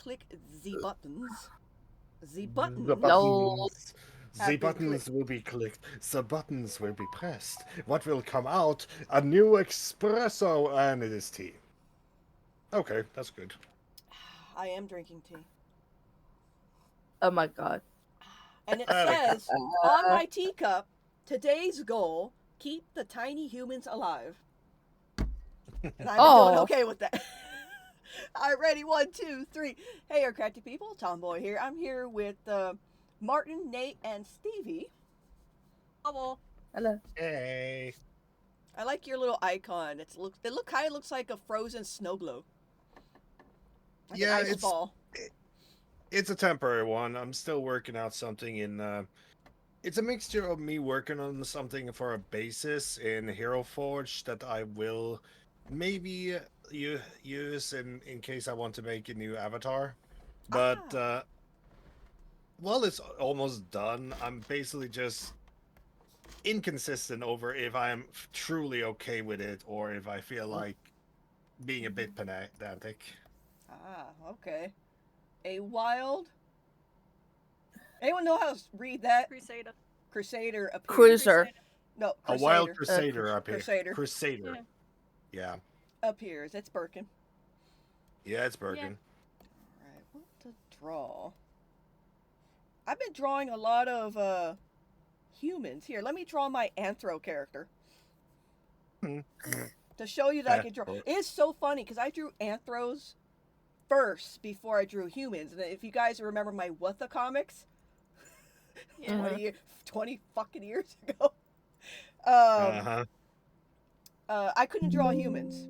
click the buttons. The buttons. The No. buttons. Have The been buttons clicked. will be clicked. The buttons will be pressed. What will come out? A new espresso, and it is tea. Okay, that's good. I am drinking tea. Oh my god. And it Okay. says on my teacup, today's goal, keep the tiny humans alive. And I've been doing okay with that. Alright, ready? 1, 2, 3. Hey, Crafty people, Tomboy here. I'm here with Martin, Nate, and Stevie. Hello. Hello. Hey. I like your little icon. It kind of looks like a frozen snow globe. Like Yeah, an ice ball. It's a temporary one. I'm still working out something in. It's a mixture of me working on something for a basis in Hero Forge that I will maybe use in case I want to make a new avatar. But well, it's almost done. I'm basically just inconsistent over if I'm truly okay with it or if I feel like being a bit pedantic. Okay. A wild. Anyone know how to read that? Crusader. Crusader appears. Cruiser. No, A Crusader. wild Crusader up here. Crusader. Crusader. Yeah. Appears. It's Birkin. Yeah, it's Birkin. Alright, what to draw? I've been drawing a lot of humans. Here, let me draw my anthro character. To show you that I can draw. It's so funny because I drew anthros first before I drew humans. And if you guys remember my What the Comics, 20 fucking years ago, I couldn't draw humans.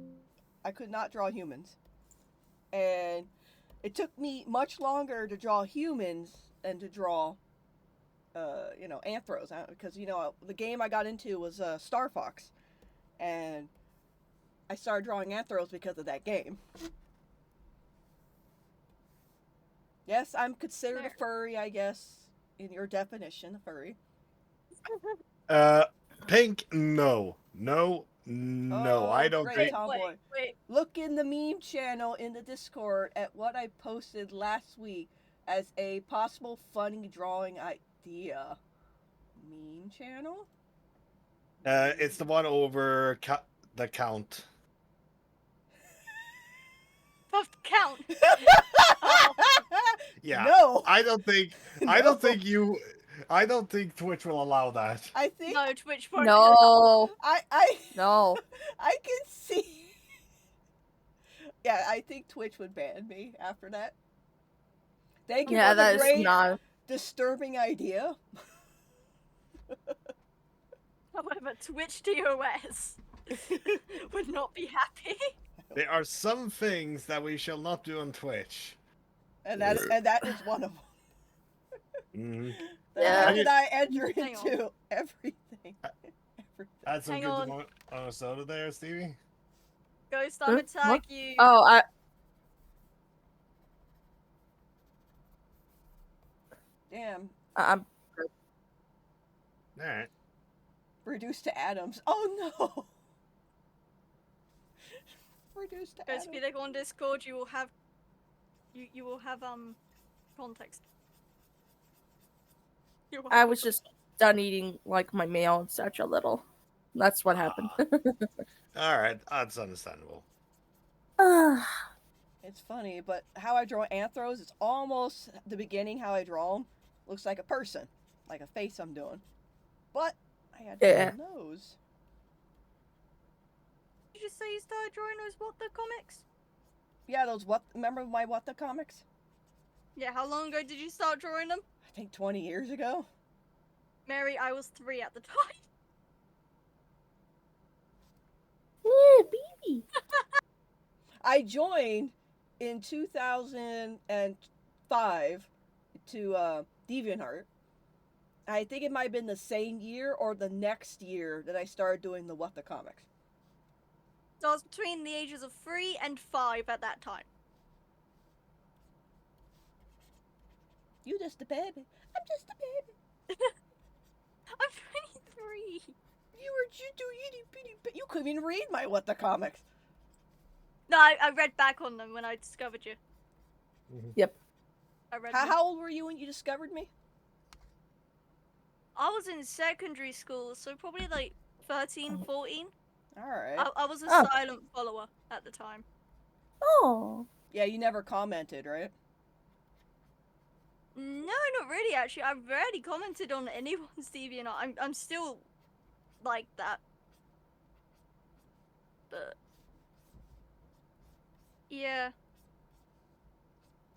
I could not draw humans. And it took me much longer to draw humans than to draw, anthros. Because, the game I got into was Star Fox. And I started drawing anthros because of that game. Yes, I'm considered a furry, I guess, in your definition, a furry. Pink, no. No, I don't great, think... Tomboy. Wait. Look in the meme channel in the Discord at what I posted last week as a possible funny drawing idea. Meme channel? It's the one over the count. Puffed count. Yeah. No. I don't think Twitch will allow that. I think No, Twitch won't. No. No. I can see. Yeah, I think Twitch would ban me after that. Thank you for the great not disturbing idea. However, Twitch DOS would not be happy. There are some things that we shall not do on Twitch. And that is one of them. Mm-hmm. How did I enter into everything? Add some Hang good on. on a soda there, Stevie. Ghost, I'm gonna tag you. Oh, Damn. I'm Alright. Reduced to atoms. Oh no. Reduced to Ghost, atoms. if you look on Discord, you will have context. I was just done eating like my meal and such a little. That's what happened. Alright, that's understandable. It's funny, but how I draw anthros is almost the beginning how I draw them. Looks like a person. Like a face I'm doing. But I had to draw a nose. Did you say you started drawing those What the Comics? Yeah, remember my What the Comics? Yeah, how long ago did you start drawing them? I think 20 years ago. Mary, I was 3 at the time. Yeah, baby. I joined in 2005 to DeviantArt. I think it might have been the same year or the next year that I started doing the What the Comics. So I was between the ages of 3 and 5 at that time. You just a baby. I'm just a baby. I'm 23. You couldn't even read my What the Comics. No, I read back on them when I discovered you. I read How old were you when you discovered me? I was in secondary school, so probably like 13, 14. All right. I was a Oh. silent follower at the time. Oh. Yeah, you never commented, right? No, not really. Actually, I've rarely commented on anyone's DeviantArt. I'm still like that, but yeah.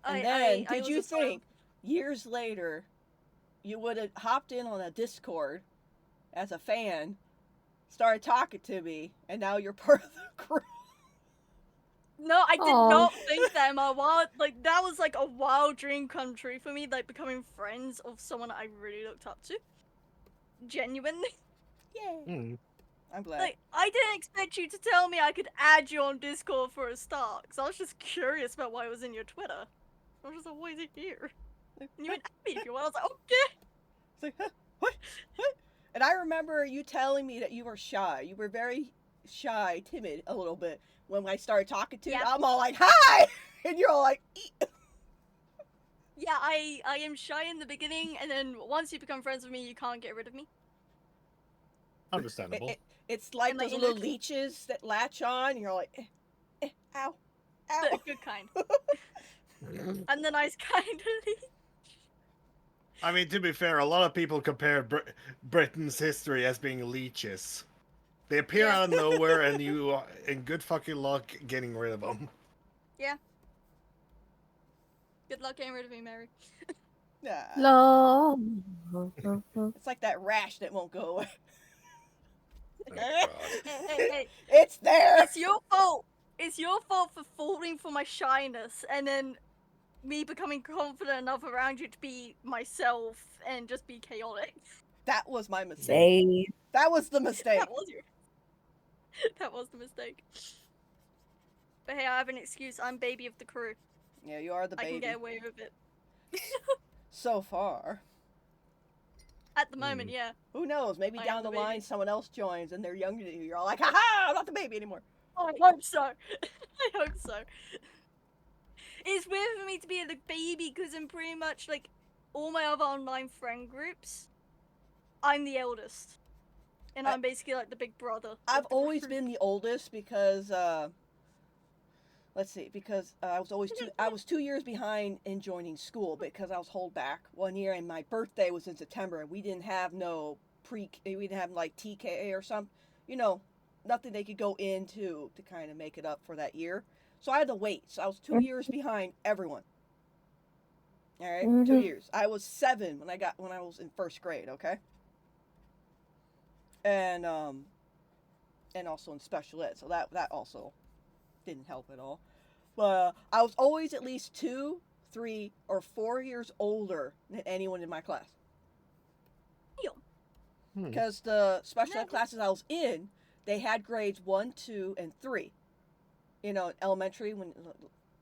And then, I did was you a silent- think years later you would have hopped in on a Discord as a fan, started talking to me, and now you're part of the crew? No, I did Aw. not think that in my wild. Like that was like a wild dream come true for me. Like becoming friends of someone I really looked up to. Genuinely. Yay! Mm. I'm glad. Like, I didn't expect you to tell me I could add you on Discord for a start, because I was just curious about why it was in your Twitter. I was just like, why is it here? And you went, add me if you want. I was like, okay. It's like, huh? What? What? And I remember you telling me that you were shy. You were very shy, timid a little bit. When I started talking to you, Yeah. I'm all like, hi! And you're all like, Yeah, I am shy in the beginning, and then once you become friends with me, you can't get rid of me. Understandable. It's like And, like, those you little know- leeches that latch on, and you're like, ow, ow. The good kind. And the nice kind of I mean, to be fair, a lot of people compare Britain's history as being leeches. They appear Yeah. out of nowhere, and you are in good fucking luck getting rid of them. Good luck getting rid of me, Mary. Nah. Love. It's like that rash that won't go away. Oh, God. Hey. It's there. It's your fault. It's your fault for falling for my shyness, and then me becoming confident enough around you to be myself and just be chaotic. That was my mistake. Say. That was the mistake. That was your. That was the mistake. But hey, I have an excuse. I'm baby of the crew. Yeah, you are the I can baby. get away with it. So far. At the moment, yeah. Who knows? Maybe I am down the the line baby. someone else joins and they're younger than you. You're all like, haha, I'm not the baby anymore. Oh, I hope so. I hope so. It's weird for me to be the baby because I'm pretty much like all my other online friend groups. I'm the eldest, and I'm basically like the big brother. I've of the always group. been the oldest because, let's see, because I was 2 years behind in joining school because I was held back 1 year, and my birthday was in September, and we didn't have we didn't have like TKA or something, nothing they could go into to kind of make it up for that year. So I had to wait. So I was 2 years behind everyone. All right, 2 Mhm. years. I was 7 when I was in first grade. Okay, and also in special ed. So that also didn't help at all. But I was always at least 2, 3, or 4 years older than anyone in my class. Because the special ed classes I was in, they had grades 1, 2, and 3. Elementary when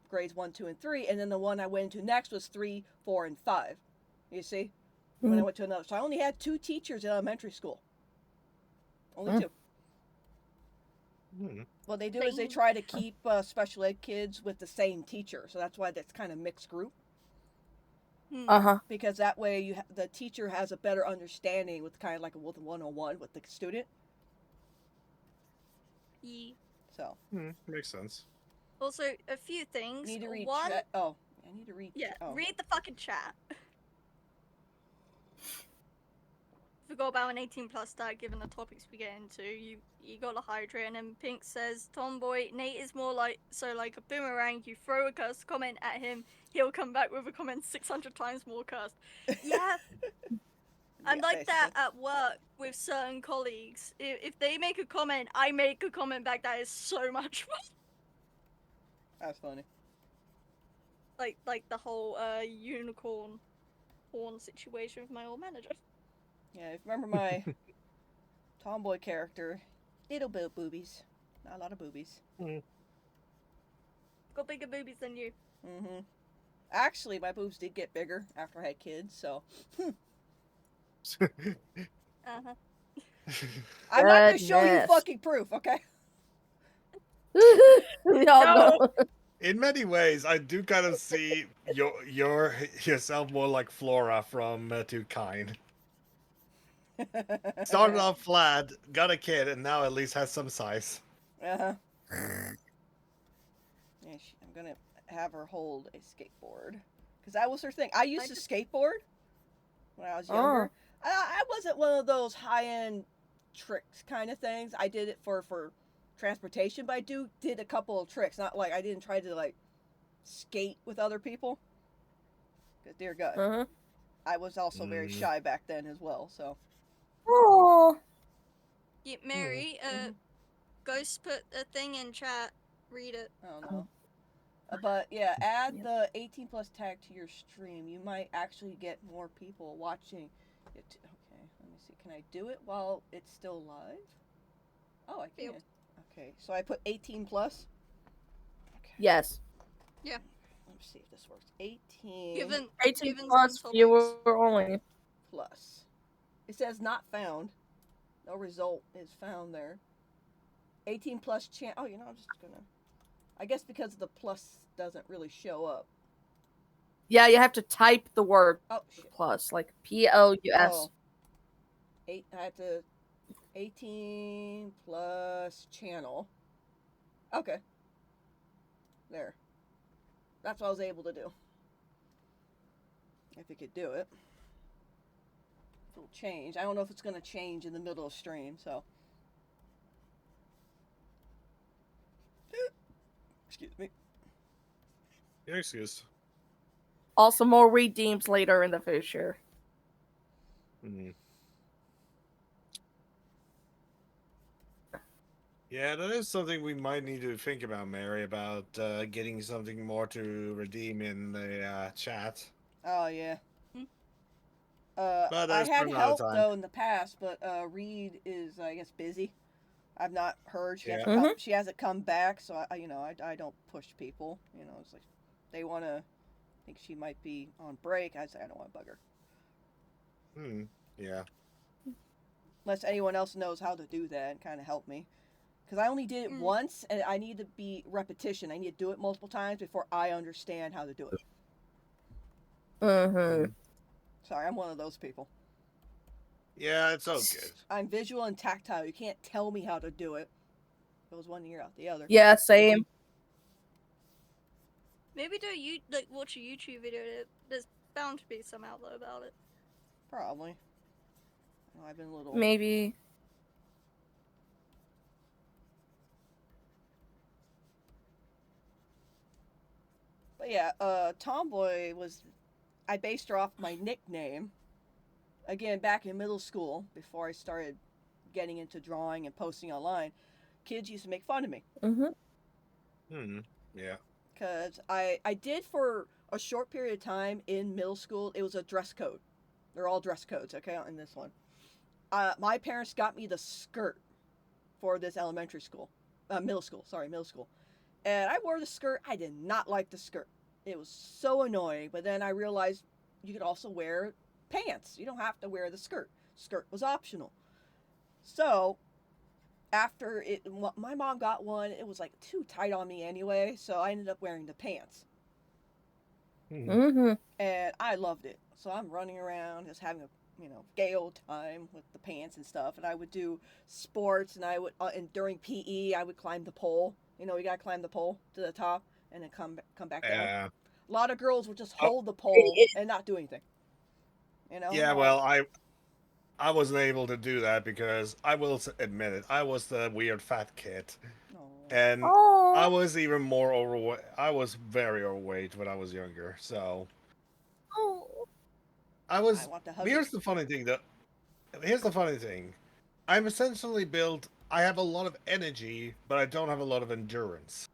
grades 1, 2, and 3, and then the one I went into next was 3, 4, and 5. You see, when I went to another, so I only had 2 teachers in elementary school. Only 2. What they do is they try to keep special ed kids with the same teacher, so that's why that's kind of mixed group. Uh-huh. Because that way the teacher has a better understanding with kind of like with 101 with the student. Yeah. So. Makes sense. Also, a few things. You need to read One, chat. Oh, I need to read. yeah, Oh. read the fucking chat. Forgot about an 18+ tag given the topics we get into. You gotta hydrate, and then Pink says, Tomboy, Nate is more like a boomerang. You throw a cursed comment at him, he'll come back with a comment 600 times more cursed. Yeah. I'm Yeah, like that basically. at work with certain colleagues. If they make a comment, I make a comment back. That is so much fun. That's funny. Like the whole unicorn horn situation with my old manager. Yeah, if you remember my tomboy character, little boobies, not a lot of boobies. Got bigger boobies than you. Mm-hmm. Actually, my boobs did get bigger after I had kids, so. Uh-huh. I'm not gonna show you Goodness. fucking proof, okay? We all know. In many ways, I do kind of see yourself more like Flora from Too Kind. Started off flat, got a kid, and now at least has some size. Uh-huh. Yeah, I'm gonna have her hold a skateboard. Because that was her thing. I used to skateboard when I was younger. I wasn't one of those high-end tricks kind of things. I did it for transportation, but I did a couple of tricks. Not like I didn't try to like skate with other people. Because dear God, I was also very shy back then as well. So. Oh. Yeah, Mary, Ghost put a thing in chat. Read it. Oh no. But yeah, add the 18 plus tag to your stream. You might actually get more people watching it. Okay, let me see. Can I do it while it's still live? Oh, I can. Okay, so I put 18 plus. Okay. Yes. Yeah. Let me see if this works. 18. 18 plus viewer only. Plus. It says not found. No result is found there. 18 plus chance. Oh, I'm just gonna. I guess because the plus doesn't really show up. Yeah, you have to type the word plus, like plus. Oh. I had to 18 plus channel. Okay. There. That's what I was able to do. If it could do it. It'll change. I don't know if it's going to change in the middle of stream, so. Excuse me. You're excused. Also, more redeems later in the future. Yeah, that is something we might need to think about, Mary, about getting something more to redeem in the chat. Oh, yeah. But I that's had for another help, time. though, in the past, but Reed is, I guess, busy. I've not heard. She hasn't come back, so I don't push people. It's like they want to think she might be on break. I say I don't want to bug her. Yeah. Unless anyone else knows how to do that and kind of help me. Because I only did it once, and I need to be repetition. I need to do it multiple times before I understand how to do it. Sorry, I'm one of those people. Yeah, it's all good. I'm visual and tactile. You can't tell me how to do it. It goes one ear out the other. Yeah, same. Maybe watch a YouTube video. There's bound to be some out there about it. Probably. I've been a little. Maybe. But yeah, Tomboy was. I based her off my nickname. Again, back in middle school, before I started getting into drawing and posting online, kids used to make fun of me. Yeah. Because I did for a short period of time in middle school, it was a dress code. They're all dress codes, okay, in this one. My parents got me the skirt for this middle school. And I wore the skirt. I did not like the skirt. It was so annoying. But then I realized you could also wear pants. You don't have to wear the skirt. Skirt was optional. So after my mom got one. It was like too tight on me anyway, so I ended up wearing the pants. And I loved it. So I'm running around just having a gay old time with the pants and stuff. And I would do sports, and I would and during PE I would climb the pole. You gotta climb the pole to the top and then come back down. A lot of girls would just hold the pole and not do anything. Yeah, well, I wasn't able to do that because I will admit it. I was the weird fat kid. And I was even more overweight. I was very overweight when I was younger, so. Here's the funny thing, though. Here's the funny thing. I'm essentially built. I have a lot of energy, but I don't have a lot of endurance.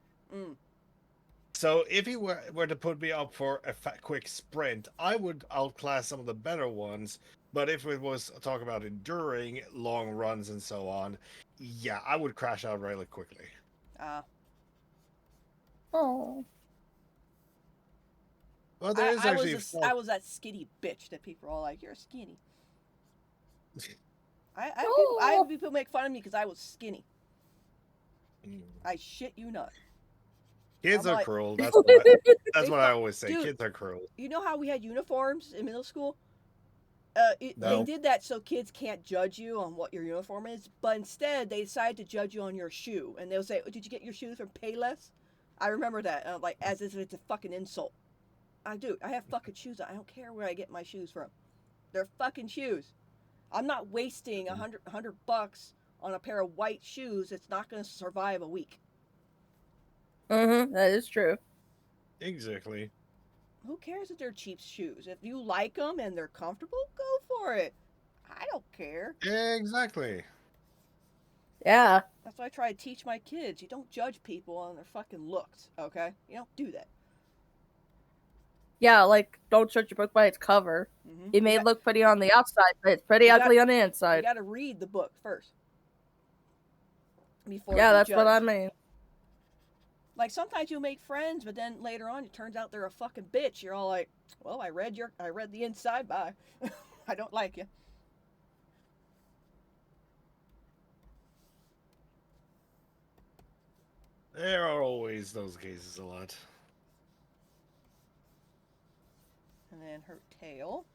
So if you were to put me up for a quick sprint, I would outclass some of the better ones. But if it was talk about enduring long runs and so on, yeah, I would crash out really quickly. Well, there is I was that skinny bitch that people are all like, "You're skinny." I had people make fun of me because I was skinny. I shit you not. Kids I'm are like- cruel. That's They what I fu- always say. Dude. Kids are cruel. You know how we had uniforms in middle school? They No. did that so kids can't judge you on what your uniform is, but instead they decided to judge you on your shoe, and they'll say, oh, "Did you get your shoes from Payless?" I remember that, like as if it's a fucking insult. I have fucking shoes. I don't care where I get my shoes from. They're fucking shoes. I'm not wasting $100 on a pair of white shoes. It's not going to survive a week. That is true. Exactly. Who cares if they're cheap shoes? If you like them and they're comfortable, go for it. I don't care. Exactly. Yeah. That's why I try to teach my kids. You don't judge people on their fucking looks, okay? You don't do that. Yeah, like, don't judge a book by its cover. Mm-hmm. It may look pretty on the outside, but it's pretty ugly on the You inside. got to read the book first. Before Yeah, you that's judge. what I mean. Like sometimes you make friends, but then later on it turns out they're a fucking bitch. You're all like, "Well, I read the inside. Bye. I don't like you." There are always those cases a lot. And then her tail.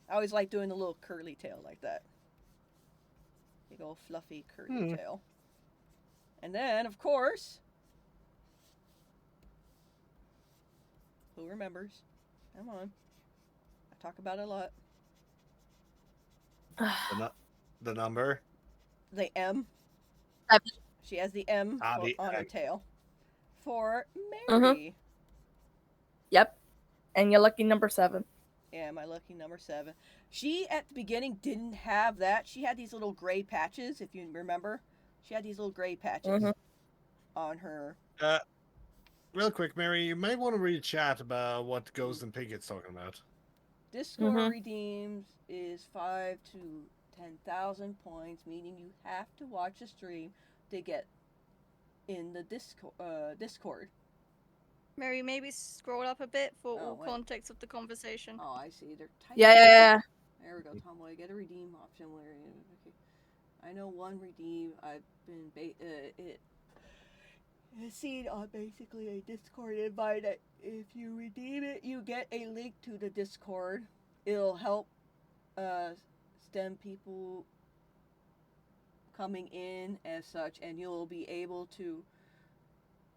I always like doing the little curly tail like that. Big old fluffy curly tail. And then, of course, who remembers? Come on. I talk about it a lot. The number. The M. She has the M on her tail. For Mary. Yep. And you're lucky number 7. Yeah, my lucky number 7. She, at the beginning, didn't have that. She had these little gray patches, if you remember. She had these little gray patches on her. Real quick, Mary, you might want to read chat about what Ghost and Pinket's talking about. Discord redeems is 5 to 10,000 points, meaning you have to watch a stream to get in the Discord. Mary, maybe scroll up a bit for all wait. context of the conversation. Oh, I see. They're typing. Yeah. There we go, Tomboy. Get a redeem option where okay. I know one redeem. I've been seen on basically a Discord invite that if you redeem it, you get a link to the Discord. It'll help stem people coming in as such, and you'll be able to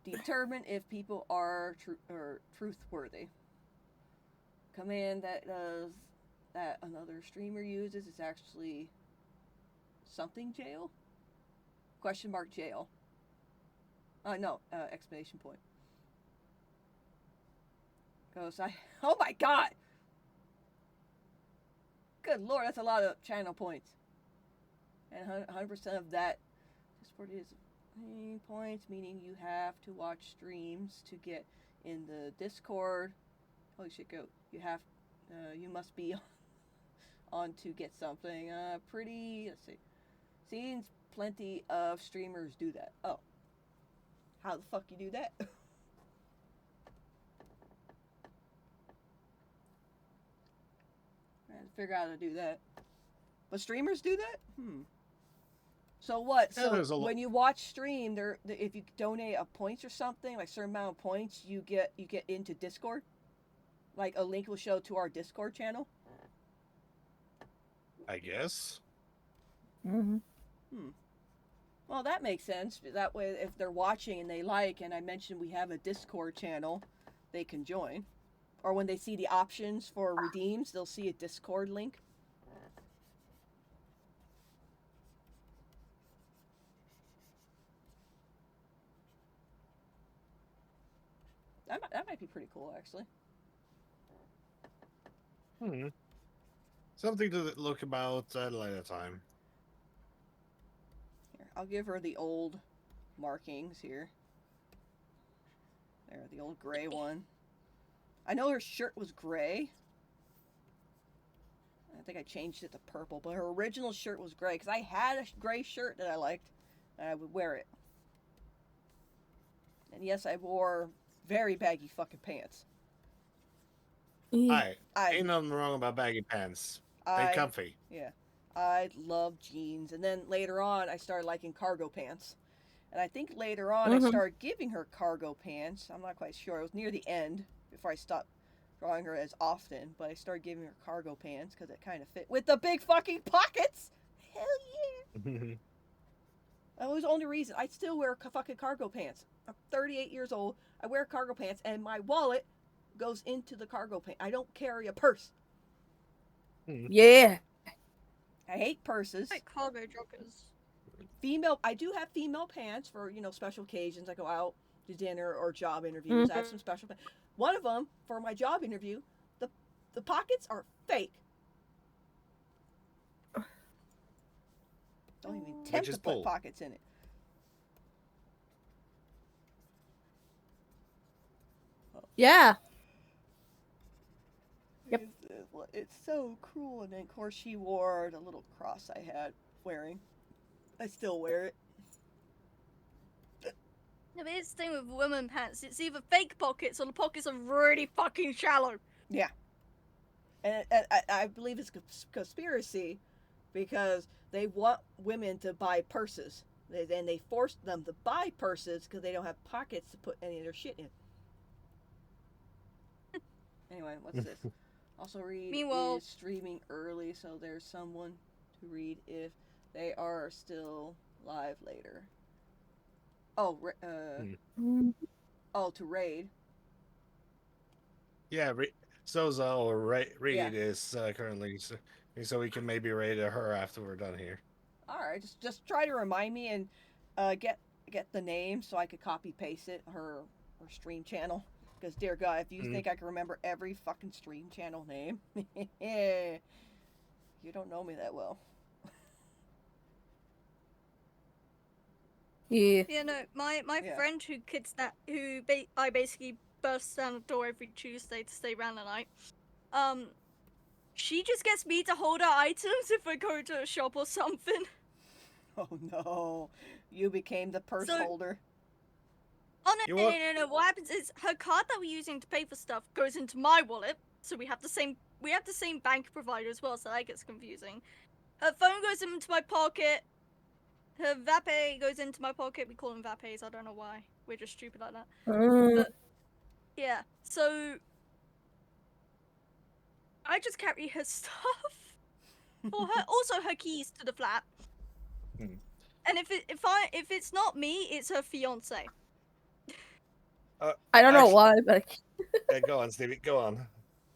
determine if people are truthworthy. Command that another streamer uses is actually something jail? Question mark jail. No, exclamation point. Oh my god! Good lord, that's a lot of channel points. And 100% of that Discord is points, meaning you have to watch streams to get in the Discord. Holy shit, go. You must be on to get something. Let's see. Seen plenty of streamers do that. Oh. How the fuck you do that? I had to figure out how to do that. But streamers do that? So what? Yeah, so when you watch stream, if you donate a points or something, like a certain amount of points, you get into Discord. Like a link will show to our Discord channel. I guess. Well, that makes sense. That way, if they're watching and they like, and I mentioned we have a Discord channel, they can join. Or when they see the options for redeems, they'll see a Discord link. That might be pretty cool, actually. Something to look about at a later time. Here, I'll give her the old markings here. There, the old gray one. I know her shirt was gray. I think I changed it to purple, but her original shirt was gray because I had a gray shirt that I liked, and I would wear it. And yes, I wore very baggy fucking pants. Ain't nothing wrong about baggy pants. They're comfy. Yeah. I love jeans. And then later on, I started liking cargo pants. And I think later on I started giving her cargo pants. I'm not quite sure. It was near the end before I stopped drawing her as often. But I started giving her cargo pants because it kind of fit with the big fucking pockets. Hell yeah. That was the only reason. I still wear fucking cargo pants. I'm 38 years old. I wear cargo pants and my wallet goes into the cargo pants. I don't carry a purse. Yeah. I hate purses. Like cargo joggers. I do have female pants for, special occasions. I go out to dinner or job interviews. I have some special pants. One of them, for my job interview, the pockets are fake. Don't even attempt to put pockets in it. Yeah. Yep. It's so cruel. And then, of course, she wore the little cross I had wearing. I still wear it. Yeah, but it's the thing with women pants. It's either fake pockets or the pockets are really fucking shallow. Yeah. And I believe it's conspiracy because they want women to buy purses. And they force them to buy purses because they don't have pockets to put any of their shit in. Anyway, what's this? Also read is streaming early, so there's someone to read if they are still live later. Oh, to raid. Yeah, Reed is currently, so we can maybe raid her after we're done here. All right, just try to remind me and get the name so I could copy paste it her stream channel. Because dear God, if you think I can remember every fucking stream channel name, you don't know me that well. Yeah. Yeah, no, my friend I basically burst down the door every Tuesday to stay around the night. She just gets me to hold her items if I go to a shop or something. Oh no, you became the purse holder. Oh no! What happens is her card that we're using to pay for stuff goes into my wallet, so we have the same bank provider as well, so that gets confusing. Her phone goes into my pocket. Her vape goes into my pocket. We call them vapes. I don't know why. We're just stupid like that. But, yeah. So I just carry her stuff, or also her keys to the flat. And if it's not me, it's her fiance. I don't know why, but go on, Stevie. Go on.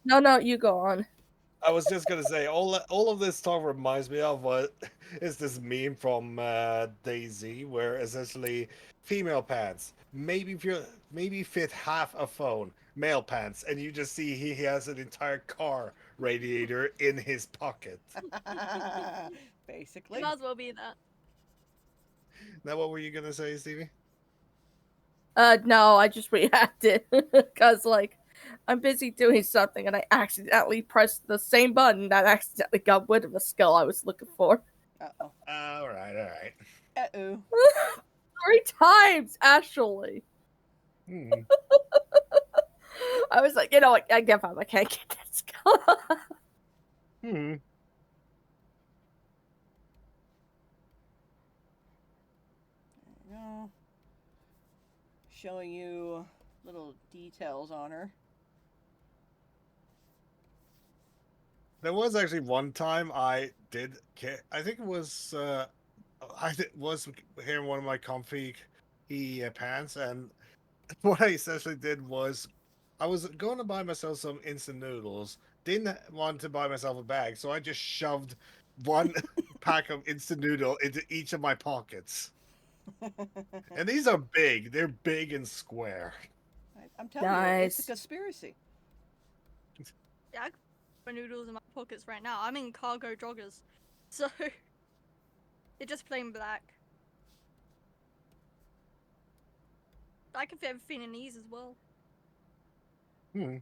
No, you go on. I was just gonna say all of this talk reminds me of what is this meme from DayZ, where essentially female pants maybe fit half a phone, male pants, and you just see he has an entire car radiator in his pocket. Basically, It might as well be that. Now, what were you gonna say, Stevie? No, I just reacted because I'm busy doing something and I accidentally pressed the same button that accidentally got rid of the skill I was looking for. Uh-oh. All right. Uh-oh. 3 times, actually. I was like, you know what? I give up. I can't get that skill. No. Showing you little details on her. There was actually one time I think it was was hearing one of my comfy pants, and what I essentially did was I was going to buy myself some instant noodles, didn't want to buy myself a bag, so I just shoved one pack of instant noodle into each of my pockets. And these are big. They're big and square. I'm telling you, it's a conspiracy. Yeah, I got noodles in my pockets right now. I'm in cargo joggers. So, they're just plain black. I can fit everything in these as well. I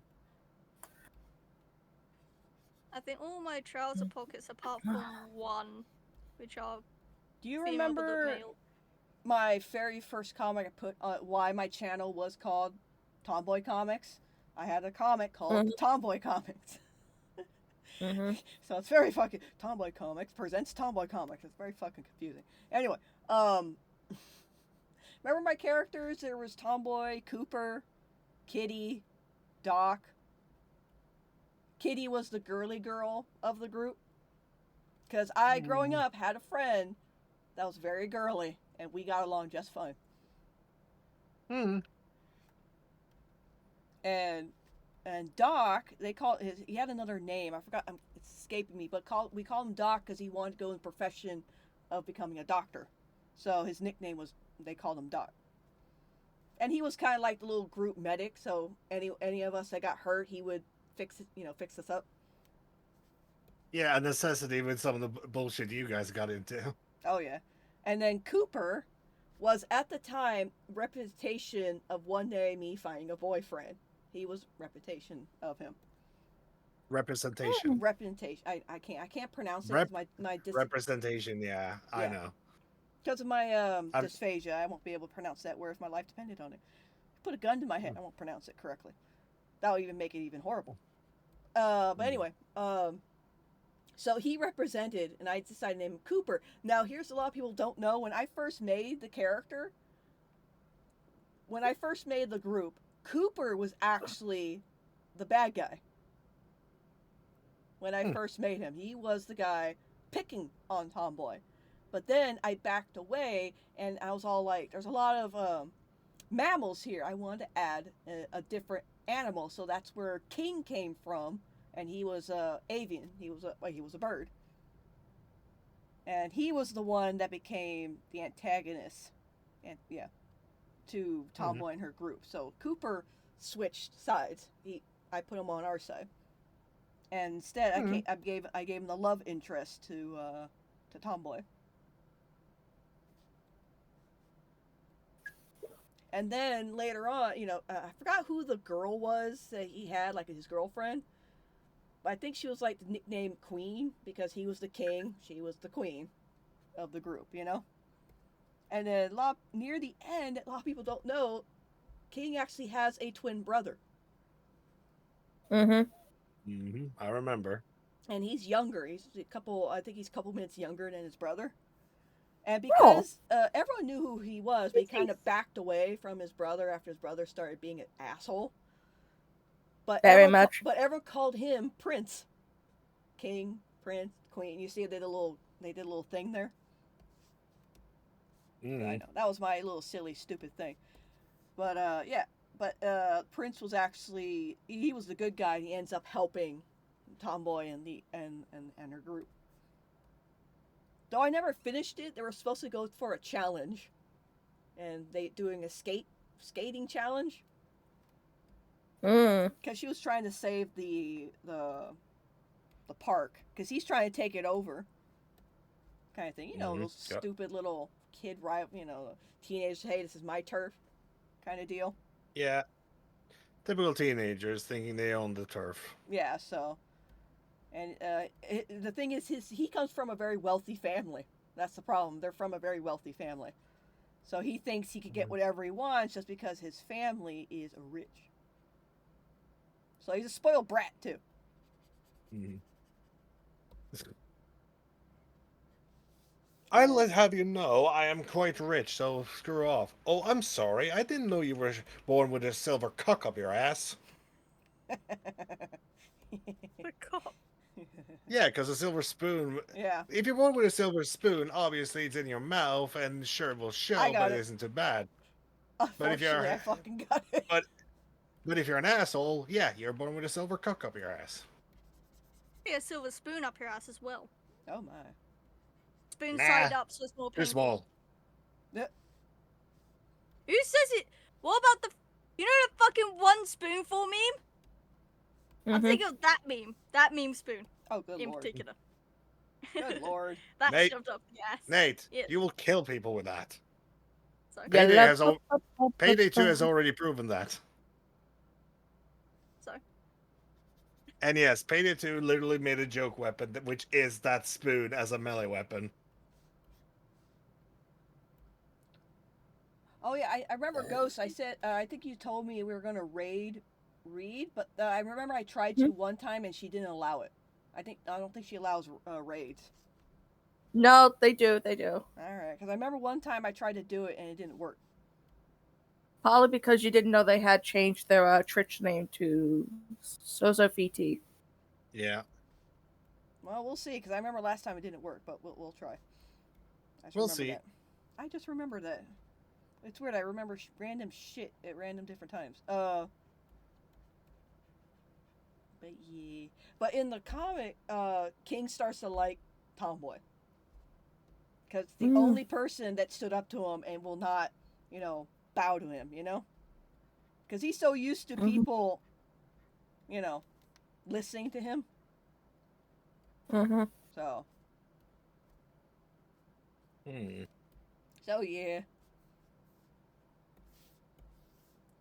think all my trouser pockets, apart from one, which are Do you remember my very first comic I put why my channel was called Tomboy Comics? I had a comic called Tomboy Comics. So it's very fucking Tomboy Comics presents Tomboy Comics. It's very fucking confusing. Anyway, remember my characters? There was Tomboy, Cooper, Kitty, Doc. Kitty was the girly girl of the group. Because I, growing up, had a friend that was very girly, and we got along just fine. And Doc, he had another name. I forgot. It's escaping me. But we called him Doc because he wanted to go in the profession of becoming a doctor. So his nickname was, they called him Doc. And he was kind of like the little group medic. So any of us that got hurt, he would fix us up. Yeah, a necessity with some of the bullshit you guys got into. Oh yeah. And then Cooper was at the time reputation of one day me finding a boyfriend. He was reputation of him. Representation. Representation. I can't pronounce it because representation. Yeah, I know. Because of my dysphagia, I won't be able to pronounce that word if my life depended on it. Put a gun to my head, I won't pronounce it correctly. That'll even make it even horrible. But anyway, so he represented, and I decided to name him Cooper. Now, here's a lot of people don't know. When I first made the character, when I first made the group, Cooper was actually the bad guy. When I first made him, he was the guy picking on Tomboy. But then I backed away, and I was all like, there's a lot of mammals here. I wanted to add a different animal, so that's where King came from. And he was avian. He was a bird. And he was the one that became the antagonist, to Tomboy and her group. So Cooper switched sides. I put him on our side. And instead, I gave him the love interest to Tomboy. And then later on, I forgot who the girl was that he had, like his girlfriend. But I think she was like the nickname Queen because he was the king, she was the queen of the group, And then near the end, a lot of people don't know, King actually has a twin brother. I remember. And he's younger. I think he's a couple minutes younger than his brother. And because everyone knew who he was, but he kind of backed away from his brother after his brother started being an asshole. But everyone called him Prince. King, Prince, Queen. You see they did a little thing there? I know. That was my little silly, stupid thing. But Prince was actually, he was the good guy, and he ends up helping Tomboy and her group. Though I never finished it, they were supposed to go for a challenge. And they doing a skating challenge. Because she was trying to save the park. Because he's trying to take it over. Kind of thing. Those stupid little kid rival, teenagers, hey, this is my turf kind of deal. Yeah. Typical teenagers thinking they own the turf. Yeah, so. And the thing is, he comes from a very wealthy family. That's the problem. They're from a very wealthy family. So he thinks he could get whatever he wants just because his family is rich. So he's a spoiled brat, too. I'll have you know I am quite rich, so screw off. Oh, I'm sorry. I didn't know you were born with a silver cup up your ass. The cup. Yeah, because a silver spoon... Yeah. If you're born with a silver spoon, obviously it's in your mouth, and sure, it will show, but it isn't too bad. But if you're... I fucking got it. But if you're an asshole, yeah, you're born with a silver cup up your ass. Yeah, a silver spoon up your ass as well. Oh my. Spoon side up, so it's more painful. Too small. Yep. Who says it? What about the fucking one spoonful meme? I'm thinking of that meme. That meme spoon. Oh, good in lord. particular. Good lord. That Nate, shoved up the ass. Nate, Yes. you will kill people with that. Sorry. Payday 2 has already proven that. Sorry. And yes, Payday 2 literally made a joke weapon, which is that spoon as a melee weapon. Oh yeah, I remember Ghost. I said, I think you told me we were gonna raid Reed, but I remember I tried to one time and she didn't allow it. I don't think she allows raids. No, they do. All right, because I remember one time I tried to do it and it didn't work. Probably because you didn't know they had changed their Twitch name to Sozofiti. Yeah. Well, we'll see, because I remember last time it didn't work, but we'll try. I just We'll remember see. that. I just remember that. It's weird. I remember random shit at random different times. But yeah. But in the comic, King starts to like Tomboy. Because the only person that stood up to him and will not, bow to him, Because he's so used to people, listening to him. Mm-hmm. So. So, yeah.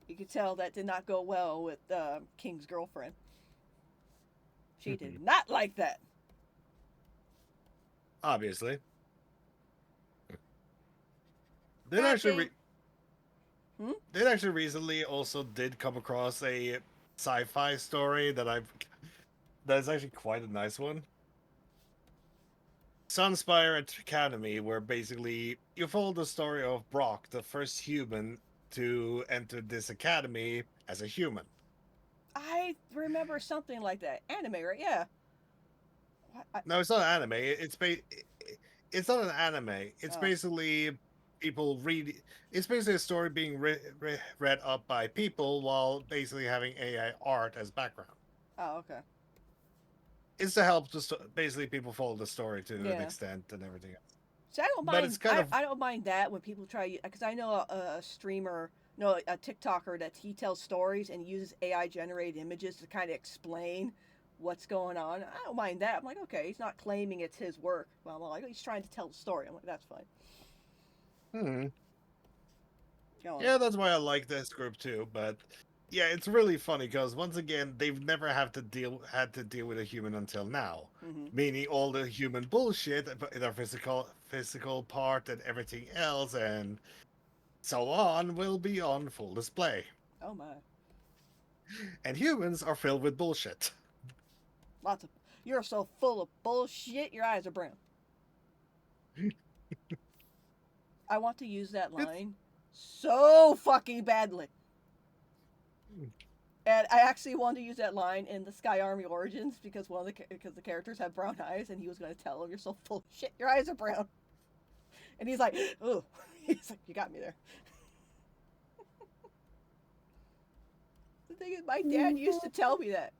You could tell that did not go well with King's girlfriend. She did not like that. Obviously. Did actually recently also did come across a sci-fi story that's actually quite a nice one. Sunspire Academy, where basically you follow the story of Brock, the first human to enter this academy as a human. I remember something like that. Anime, right? Yeah. No, it's not an anime. It's not an anime. It's basically people read. It's basically a story being read up by people while basically having AI art as background. Oh, okay. It's to help basically people follow the story to an Yeah. extent and everything else. See, I don't But mind. it's kind of I don't mind that when people try, because I know a streamer, no, a TikToker that he tells stories and uses AI generated images to kind of explain what's going on. I don't mind that. I'm like, okay, he's not claiming it's his work. Well, I'm like, he's trying to tell the story. I'm like, that's fine. Yeah, that's why I like this group too. But yeah, it's really funny because once again, they've never had to deal with a human until now. Meaning all the human bullshit, their physical part and everything else, and so on, will be on full display. Oh my! And humans are filled with bullshit. Lots of. You're so full of bullshit. Your eyes are brown. I want to use that line so fucking badly. And I actually wanted to use that line in the Sky Army Origins because the characters have brown eyes, and he was going to tell him, "You're so full of shit. Your eyes are brown." And he's like, "Oh," he's like, "You got me there." The thing is, my dad used to tell me that.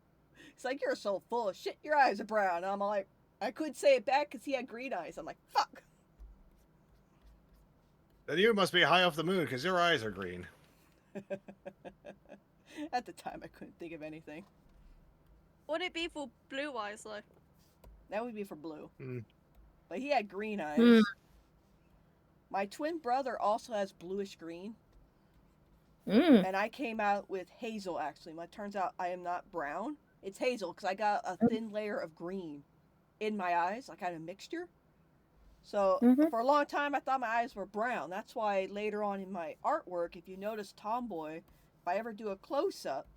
He's like, "You're so full of shit. Your eyes are brown." And I'm like, I couldn't say it back because he had green eyes. I'm like, fuck. Then you must be high off the moon because your eyes are green. At the time, I couldn't think of anything. Would it be for blue eyes though? That would be for blue. But he had green eyes. My twin brother also has bluish green. And I came out with hazel, actually. It turns out I am not brown. It's hazel because I got a thin layer of green in my eyes, like kind of mixture. So for a long time, I thought my eyes were brown. That's why later on in my artwork, if you notice Tomboy, if I ever do a close-up,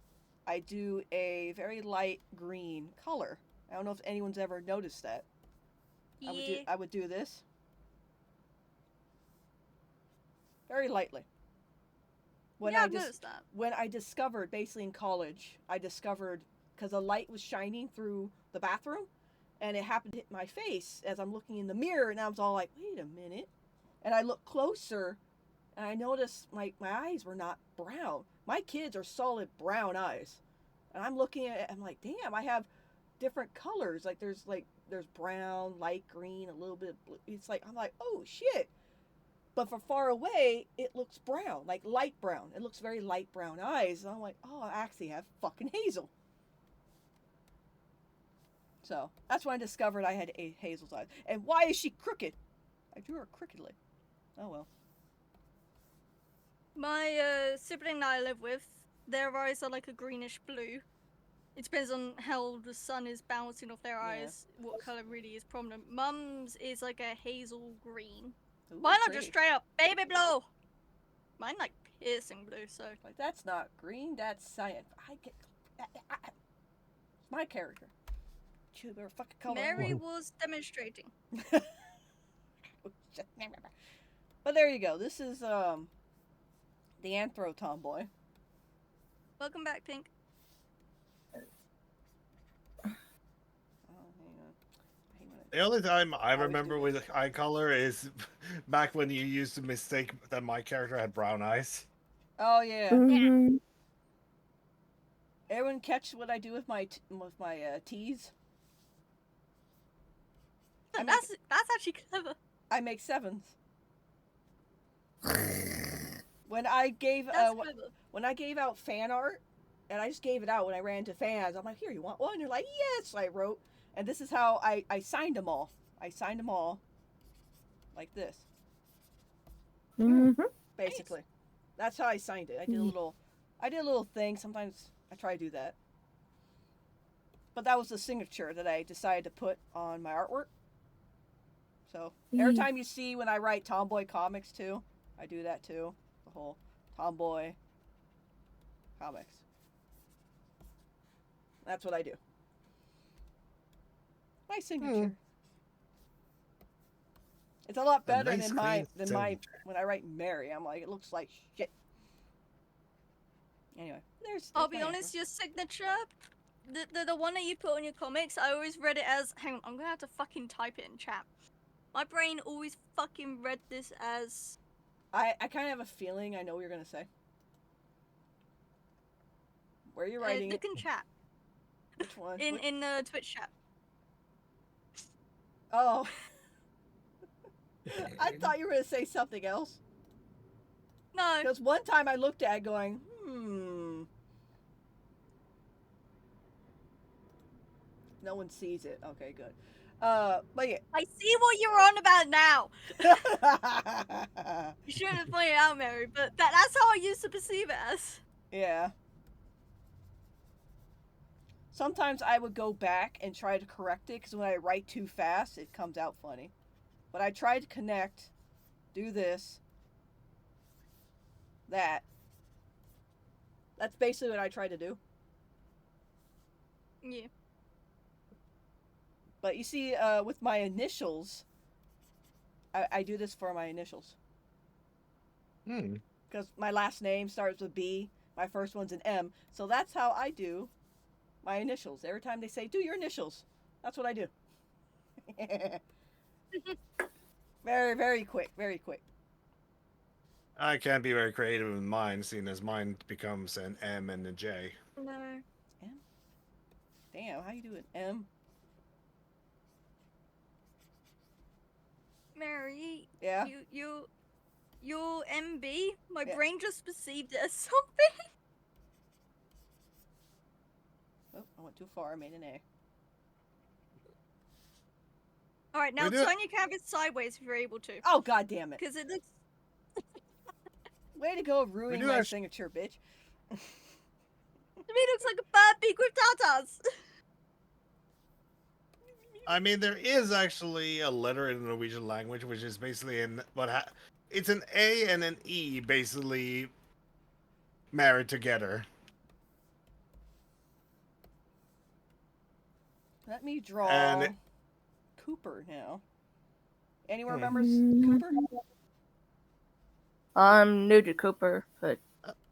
I do a very light green color. I don't know if anyone's ever noticed that. Yeah. I would do this. Very lightly. I've noticed that. When I discovered, basically in college, because the light was shining through the bathroom, and it happened to hit my face as I'm looking in the mirror, and I was all like, wait a minute. And I looked closer, and I noticed my eyes were not brown. My kids are solid brown eyes. And I'm looking at it, I'm like, damn, I have different colors. There's brown, light green, a little bit of blue. I'm like, oh shit. But from far away, it looks brown, like light brown. It looks very light brown eyes. And I'm like, oh, I actually have fucking hazel. So that's when I discovered I had hazel's eyes. And why is she crooked? I drew her crookedly. Oh well. My sibling that I live with, their eyes are like a greenish blue. It depends on how the sun is bouncing off their eyes, what colour really is prominent. Mum's is like a hazel green. Ooh, Mine are pretty. just straight up baby blue. Mine like piercing blue, so. Like, that's not green, that's cyan. It's my character. Choose a fucking color. Mary was demonstrating. But there you go. This is The Anthro Tomboy. Welcome back, Pink. Oh, hang on. The only time I remember with eye color is back when you used to mistake that my character had brown eyes. Oh yeah. Mhm. Everyone catch what I do with my T's? That's actually clever. I make 7s. When I gave Clever. when I gave out fan art, and I just gave it out when I ran to fans, I'm like, here, you want one? And they're like, yes. So I wrote, and this is how I signed them all. I signed them all like this, Mhm. basically. That's how I signed it. I did a little thing. Sometimes I try to do that. But that was the signature that I decided to put on my artwork. So every time you see when I write Tomboy Comics too, I do that too. The whole Tomboy Comics. That's what I do. My signature. It's a lot better nice than my signature. when I write Mary. I'm like, it looks like shit. Anyway, there's I'll be my honest, your signature, the one that you put on your comics, I always read it as. Hang on, I'm gonna have to fucking type it in chat. My brain always fucking read this as. I kind of have a feeling I know what you're gonna say. Where are you writing Look it? in chat. Which one? In the Twitch chat. Oh. I thought you were gonna say something else. No. Because one time I looked at it going, No one sees it. Okay, good. But yeah. I see what you're on about now. You shouldn't have pointed it out, Mary, but that's how I used to perceive it as. Yeah. Sometimes I would go back and try to correct it because when I write too fast, it comes out funny. But I tried to connect, do this, that. That's basically what I try to do. Yeah. But you see, with my initials, I do this for my initials. Because my last name starts with B, my first one's an M, so that's how I do my initials. Every time they say, do your initials, that's what I do. Very, very quick, very quick. I can't be very creative with mine, seeing as mine becomes an M and a J. No. M? Damn, how you do an M? Mary. Yeah? Your MB, my Yeah. brain just perceived it as something. Oh, I went too far, I made an A. Alright, now turn your canvas sideways if you're able to. Oh, god damn it. Because it looks. Way to go ruining my signature, bitch. To me, it looks like a bad pig with tatas. I mean, there is actually a letter in the Norwegian language, which is basically it's an A and an E, basically married together. Let me draw Cooper now. Anyone remembers Cooper? I'm new to Cooper, but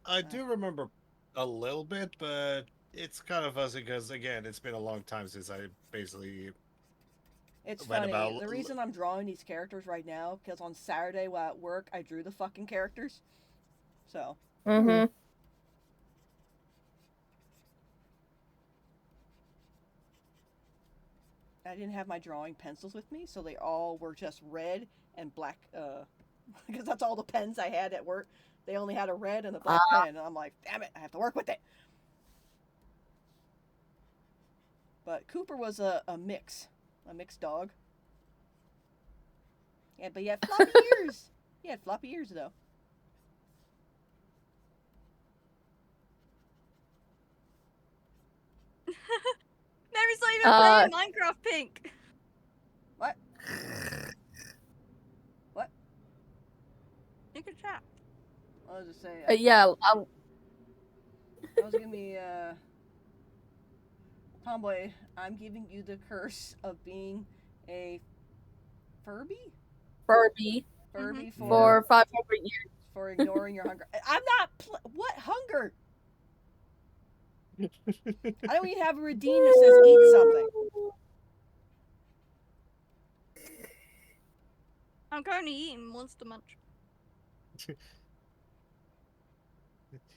I do remember a little bit, but it's kind of fuzzy because, again, it's been a long time since I basically. It's funny. The reason I'm drawing these characters right now, because on Saturday while at work, I drew the fucking characters. So. Mm-hmm. I didn't have my drawing pencils with me, so they all were just red and black, because that's all the pens I had at work. They only had a red and a black pen, and I'm like, damn it, I have to work with it. But Cooper was a mixed dog. Yeah, but he had floppy ears. He had floppy ears, though. Mary's not even playing Minecraft, Pink. What? What? You can chat. I was just saying. Yeah, I was gonna be, Tomboy, I'm giving you the curse of being a Furby? Furby Furby for 500 years. for ignoring your hunger. I'm not. What hunger? I don't even have a redeem that says eat something. I'm currently eating Monster Munch.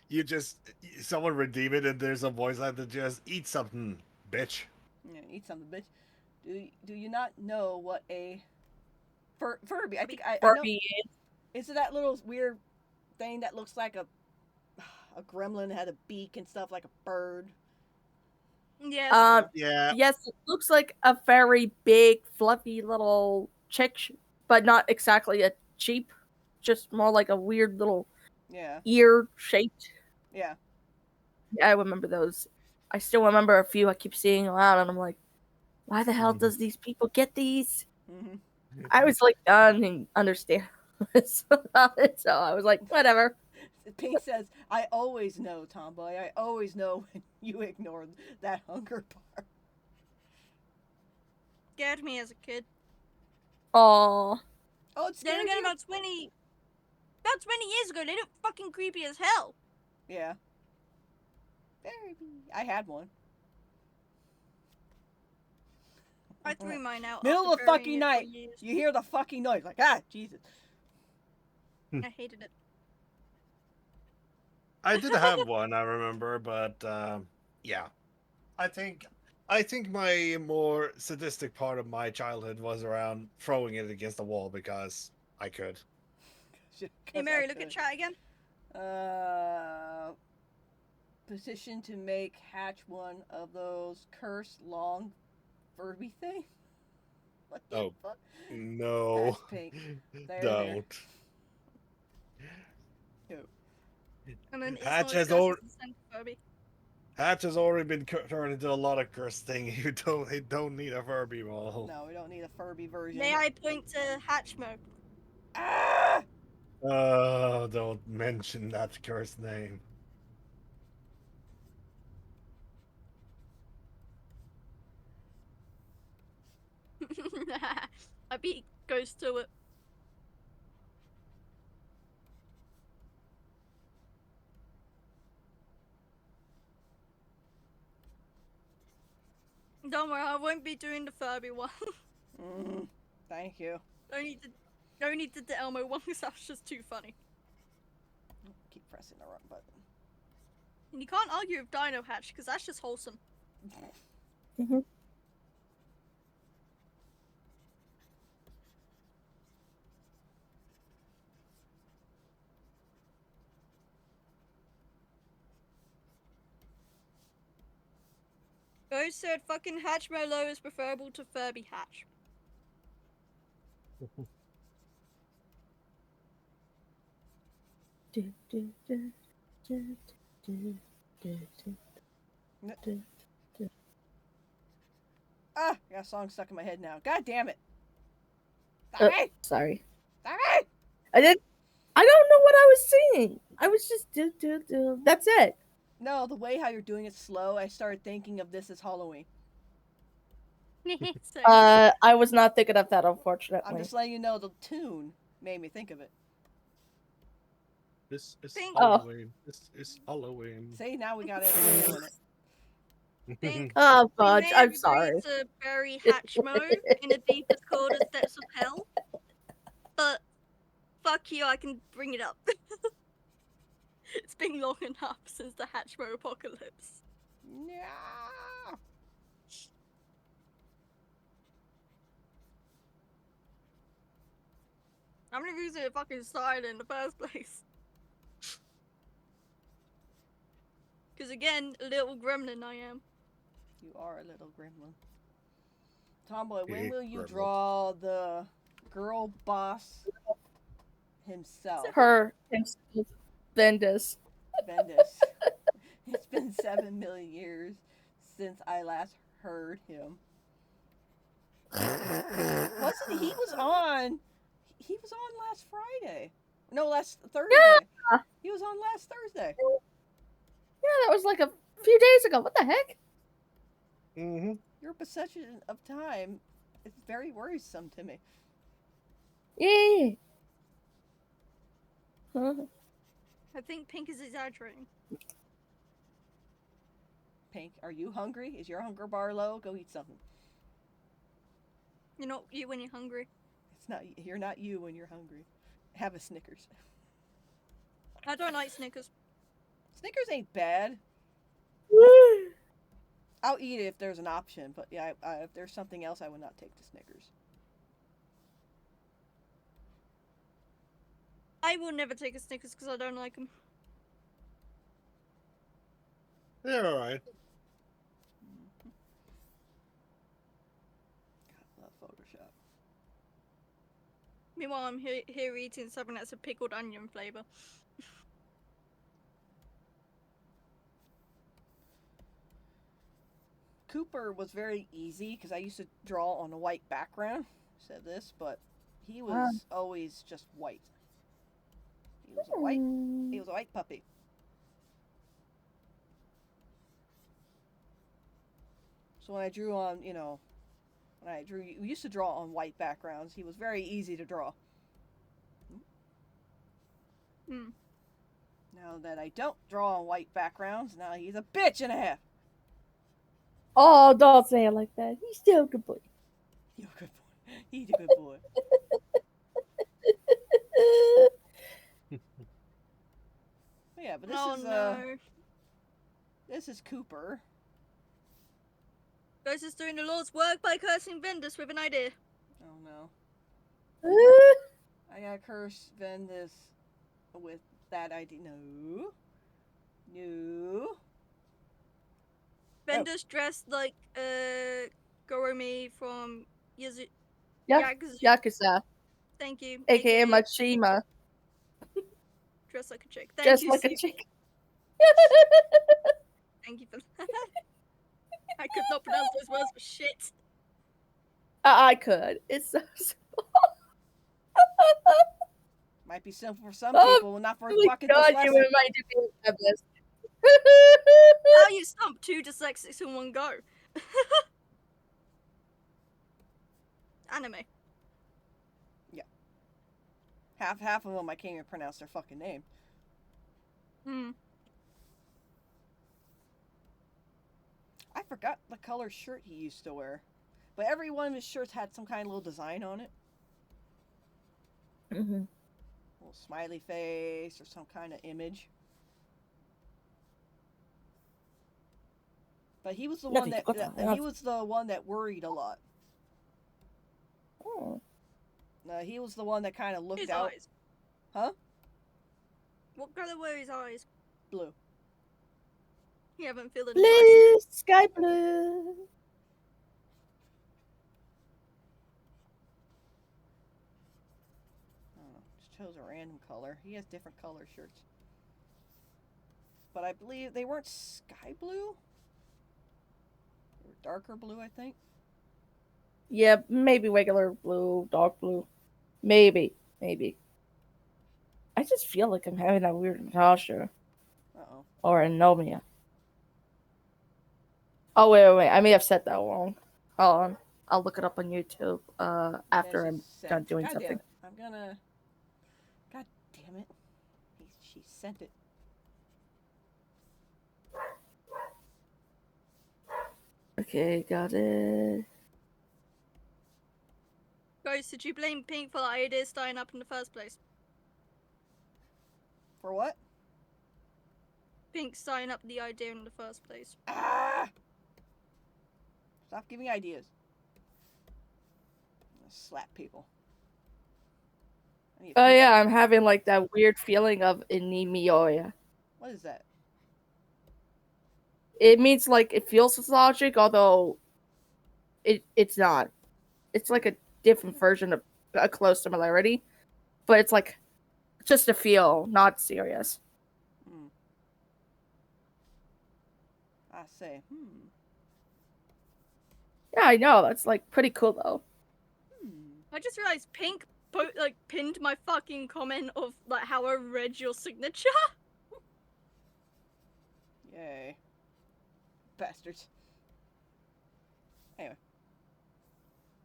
You just someone redeem it, and there's a voice line that just eat something, bitch. Yeah, eat something, bitch. Do you not know what a Furby? I think I know. Barbie. Is it that little weird thing that looks like a gremlin, had a beak and stuff like a bird? Yes. Yeah. Yes, it looks like a very big, fluffy little chick, but not exactly a sheep. Just more like a weird little Yeah. ear shaped. Yeah. Yeah, I remember those. I still remember a few I keep seeing around, and I'm like, why the hell does these people get these? Mm-hmm. I was like, I didn't understand about it, so I was like, whatever. Pink says, "I always know, Tomboy. I always know when you ignore that hunger part." Scared me as a kid. Aww. Oh, it's Then scared again, you? about 20 years ago, they looked fucking creepy as hell. Yeah. I had one. I threw mine out. Middle after of burying fucking it for night, years. you hear the fucking noise. Like, ah, Jesus. I hated it. I did have one, I remember, but yeah. I think my more sadistic part of my childhood was around throwing it against the wall because I could. Hey Mary, look at chat again. Petition to make Hatch one of those cursed long Furby thing. What the fuck? No. That's Pink. Don't. And then it's Hatch not has Furby. Hatch has already been turned into a lot of cursed thing. You don't need a Furby ball. No, we don't need a Furby version. May I point to Hatchmo? Ah! Oh, don't mention that cursed name. I beat goes to it. Don't worry, I won't be doing the Furby one. Thank you. Only did the Elmo one because that was just too funny. Keep pressing the wrong button. And you can't argue with Dino Hatch because that's just wholesome. Mm-hmm. Ghost said fucking Hatchmo is preferable to Furby Hatch. Ah, I got a song stuck in my head now. God damn it. Sorry. Sorry. I don't know what I was singing. I was just do. That's it. No, the way how you're doing it slow, I started thinking of This Is Halloween. I was not thinking of that, unfortunately. I'm just letting you know the tune made me think of it. This is Think- Halloween. This is Halloween. See, now we got everything doing it. Think Oh, we fudge. may I'm agree sorry. to bury Hatchmo in the deepest, coldest depths of hell, but fuck you, I can bring it up. It's been long enough since the Hatchmo apocalypse. Yeah. How many reasons it fucking started in the first place? Because again, a little gremlin I am. You are a little gremlin. Tomboy, when Big will you gremlin. draw the girl boss himself? Himself, Bendis. Bendis. It's been 7 million years since I last heard him. Wasn't he was on? He was on last Friday. No, last Thursday. Yeah. He was on last Thursday. Yeah, that was like a few days ago. What the heck? Mm-hmm. Your perception of time is very worrisome to me. Yeah. I think Pink is exaggerating. Pink, are you hungry? Is your hunger bar low? Go eat something. You're not you when you're hungry. It's not. You're not you when you're hungry. Have a Snickers. I don't like Snickers. Snickers ain't bad. I'll eat it if there's an option, but yeah, if there's something else, I would not take the Snickers. I will never take a Snickers because I don't like them. They're alright. God, love Photoshop. Meanwhile, I'm here eating something that's a pickled onion flavor. Cooper was very easy because I used to draw on a white background. Said this, but he was always just white. He was a white. He was a white puppy. So when I drew on, we used to draw on white backgrounds. He was very easy to draw. Hmm. Now that I don't draw on white backgrounds, now he's a bitch and a half. Oh, don't say it like that. He's still a good boy. You're a good boy. He's a good boy. Yeah, but this is Cooper. Ghost is doing the Lord's work by cursing Vendus with an idea. Oh no. I gotta curse Vendus with that idea. No. No. Vendus dressed like Goromi from Yakuza. Yakuza, Thank you. aka Machima. Dressed like a chick. Thank Just you, like Steve. a chick. Thank you for that. I could not pronounce those words for shit. I could. It's so simple. Might be simple for some Oh, people, not for Oh my fucking god, you dyslexic. reminded me of this. How you stump 2 dyslexics in one go? Anime. Yeah. Half of them I can't even pronounce their fucking name. Hmm. I forgot the color shirt he used to wear. But every one of his shirts had some kind of little design on it. Mm-hmm. Little smiley face or some kind of image. But he was the one that worried a lot. Oh. He was the one that kind of looked His out. eyes. Huh? What color were his eyes? Blue. You haven't filled in Blue, sky blue. Oh, just chose a random color. He has different color shirts. But I believe they weren't sky blue. They were darker blue, I think. Yeah, maybe regular blue, dark blue. Maybe. I just feel like I'm having that weird nausea. Uh-oh. Or anomia. Oh, wait. I may have said that wrong. Hold on. I'll look it up on YouTube after I'm done doing God something. damn it. I'm gonna... God damn it. She sent it. Okay, got it. Ghost, did you blame Pink for the idea starting up in the first place? For what? Pink starting up the idea in the first place. Ah! Stop giving ideas. I'm gonna slap people. Oh yeah, I'm having like that weird feeling of anemia. What is that? It means like it feels lethargic, although it's not. It's like a different version of a close similarity, but it's like just a feel, not serious. I say, Yeah, I know. That's like pretty cool though. I just realized Pink pinned my fucking comment of like how I read your signature. Yay. Bastards. Anyway.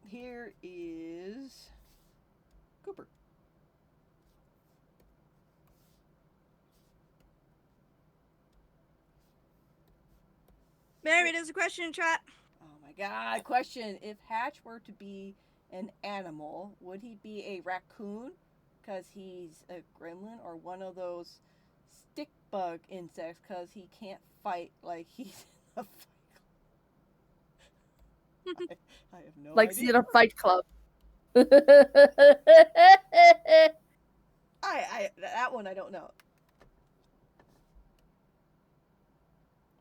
Here is Cooper. Mary, there's a question in chat. Oh my god. Question. If Hatch were to be an animal, would he be a raccoon because he's a gremlin, or one of those stick bug insects because he can't fight like he's in a fight club? I have no Like idea. see in a Fight Club. That one I don't know.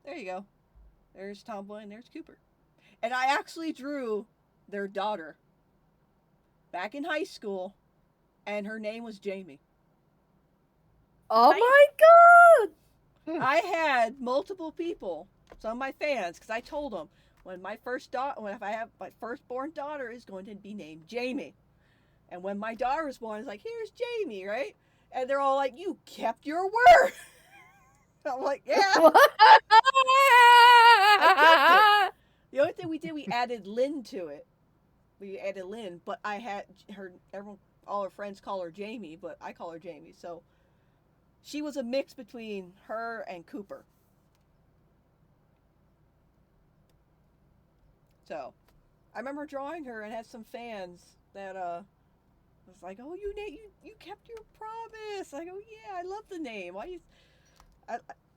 There you go. There's Tomboy and there's Cooper. And I actually drew their daughter back in high school, and her name was Jamie. Oh my god! I had multiple people, some of my fans, because I told them if I have my firstborn daughter is going to be named Jamie, and when my daughter was born, it's like, here's Jamie, right? And they're all like, you kept your word. I'm like, yeah. I kept it. The only thing we did, we added Lynn to it. We added Lynn, but I had all her friends call her Jamie, but I call her Jamie. So she was a mix between her and Cooper. So I remember drawing her and had some fans that was like, "Oh, you kept your promise." I go, "Yeah, I love the name.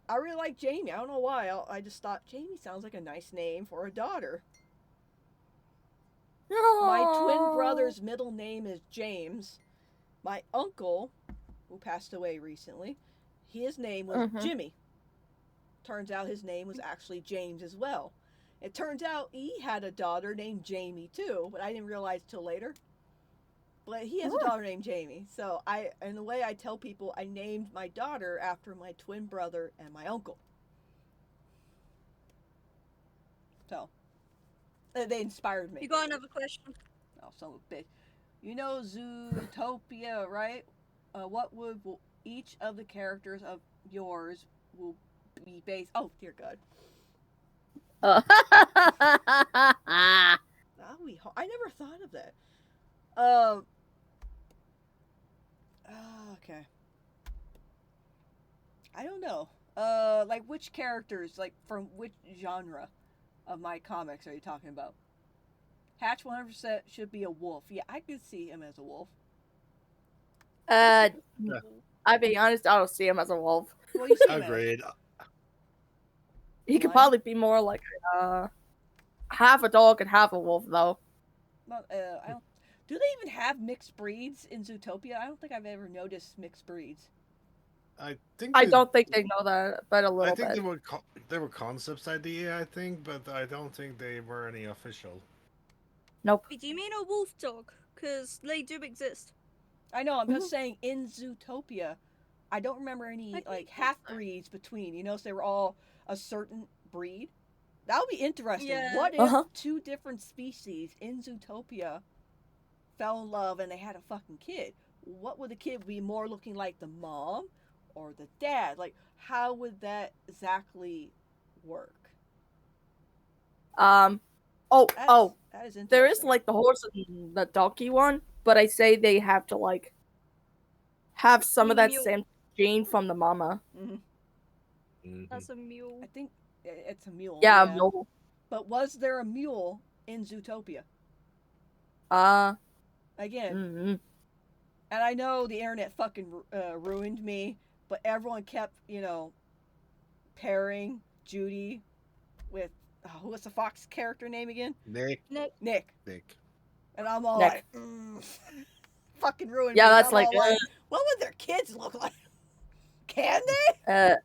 I really like Jamie. I don't know why. I just thought Jamie sounds like a nice name for a daughter." My twin brother's middle name is James. My uncle, who passed away recently, his name was Jimmy. Turns out his name was actually James as well. It turns out he had a daughter named Jamie too, but I didn't realize till later. But he has a daughter named Jamie. So in the way I tell people, I named my daughter after my twin brother and my uncle. So they inspired me. You got another question? Oh, son of a bitch. You know Zootopia, right? What would each of the characters of yours will be based? Oh, dear God. I never thought of that. Okay. I don't know. Like which characters, like from which genre of my comics are you talking about? Hatch 100% should be a wolf. Yeah, I could see him as a wolf. I'll be honest, I don't see him as a wolf. Well, you see him Agreed. He could probably be more like half a dog and half a wolf, though. Well, I don't. Do they even have mixed breeds in Zootopia? I don't think I've ever noticed mixed breeds. I don't think they know that, but a little bit. I think they were concepts idea, I think, but I don't think they were any official. Nope. Wait, do you mean a wolf dog? Because they do exist. I know, I'm just saying in Zootopia, I don't remember any like half breeds between, so they were all a certain breed. That would be interesting. Yeah. What if two different species in Zootopia fell in love and they had a fucking kid? What would the kid be more looking like, the mom or the dad? Like, how would that exactly work? That is interesting. There is like the horse and the donkey one, but I say they have to like have some of that same gene from the mama. That's a mule. I think it's a mule. Yeah, a mule. But was there a mule in Zootopia? Again. And I know the internet fucking ruined me, but everyone kept, pairing Judy with who was the fox character name again? Nick. And I'm all like, fucking ruined. Yeah, me. that's I'm like, what would their kids look like? Can they?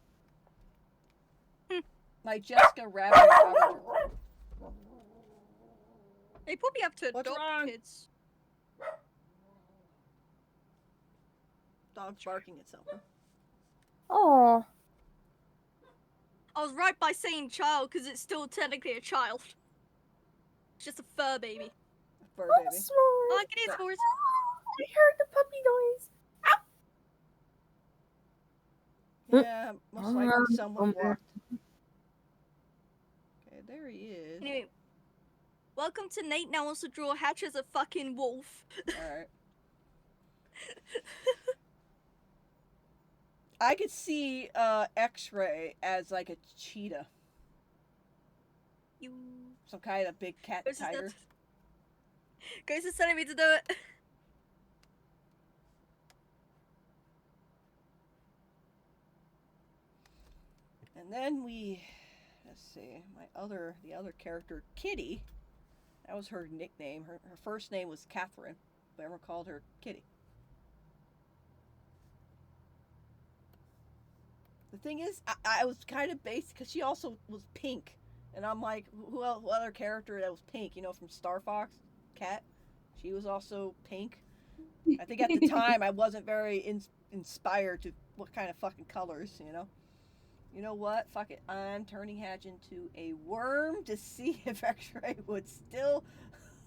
Like Jessica Rabbit. They probably have to adopt kids. Dog's barking at something. Oh. I was right by saying child because it's still technically a child. It's just a fur baby. A fur baby. Smart. Oh, it is horse. I heard the puppy noise. Yeah, most likely someone walked. Okay, there he is. Anyway, welcome to Nate now wants to draw Hatch as a fucking wolf. Alright. I could see X-Ray as like a cheetah. Some kind of big cat Ghost is tiger. not- Ghost is telling me to do it. And then let's see, the other character, Kitty. That was her nickname. Her first name was Catherine, but everyone called her Kitty. The thing is, I was kind of based because she also was pink, and I'm like, who else? What other character that was pink? You know, from Star Fox, Cat. She was also pink. I think at the time I wasn't very inspired to what kind of fucking colors, you know. You know what? Fuck it. I'm turning Hatch into a worm to see if X-Ray would still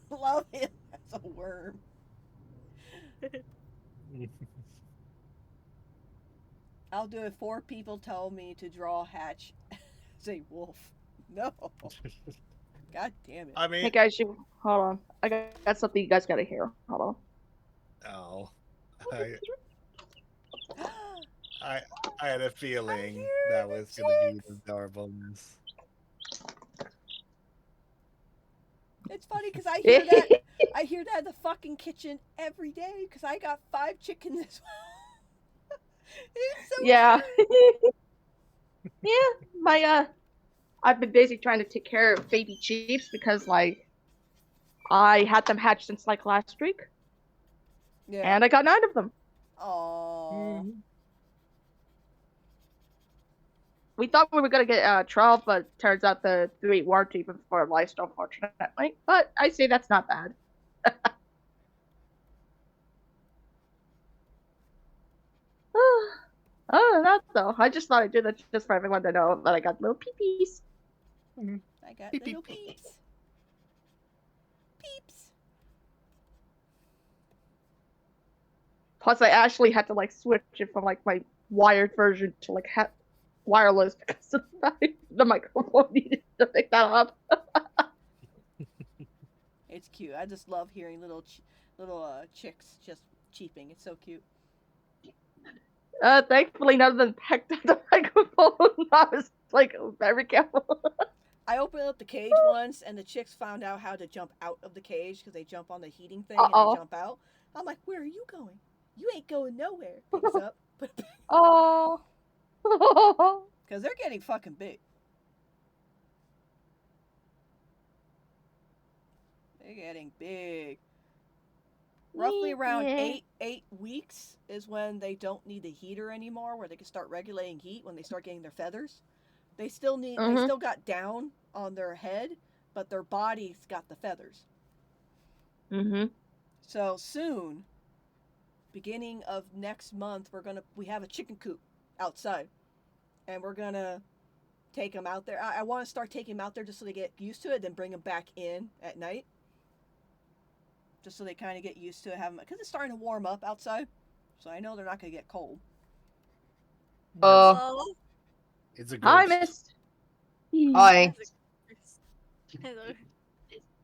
love him as a worm. I'll do it. 4 people tell me to draw Hatch as a wolf. No. God damn it. I mean, Hey guys, hold on. I got something you guys gotta hear. Hold on. oh, I had a feeling that was gonna be the adorableness. It's funny because I hear that. I hear that in the fucking kitchen every day because I got 5 chickens as well. It's so Yeah. cute. Yeah, my I've been basically trying to take care of baby chiefs because like I had them hatched since like last week, Yeah. and I got 9 of them. Aww. We thought we were gonna get 12, but turns out the 3 weren't even for life, unfortunately. But I say that's not bad. Oh, not though. I just thought I'd do that just for everyone to know that I got little peepees. I got Peep, little peep, peep. peeps. Peeps. Plus, I actually had to like switch it from like my wired version to like wireless because the microphone needed to pick that up. It's cute. I just love hearing little chicks just cheeping. It's so cute. Thankfully, none of them picked up the microphone. I was like very careful. I opened up the cage once, and the chicks found out how to jump out of the cage because they jump on the heating thing and they jump out. I'm like, where are you going? You ain't going nowhere. Picks up. Oh. Because they're getting fucking big. They're getting big. Roughly around 8 weeks is when they don't need the heater anymore, where they can start regulating heat when they start getting their feathers. They still need. They still got down on their head, but their body's got the feathers. So soon, beginning of next month, we have a chicken coop outside, and we're gonna take them out there. I want to start taking them out there just so they get used to it, then bring them back in at night, just so they kind of get used to having, because it's starting to warm up outside, so I know they're not gonna get cold. It's a Hi, ghost. Miss. Hi. Hello.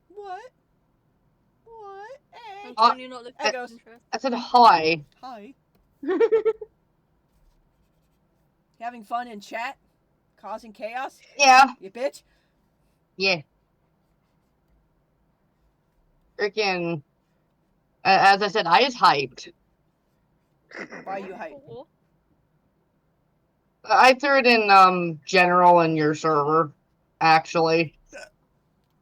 What? Hey. I'm you're not looking Hey, at Ghost. interest. I said hi. Hi. Having fun in chat? Causing chaos? Yeah. You bitch? Yeah. Freaking. As I said, I is hyped. Why are you hyped? I threw it in general in your server, actually.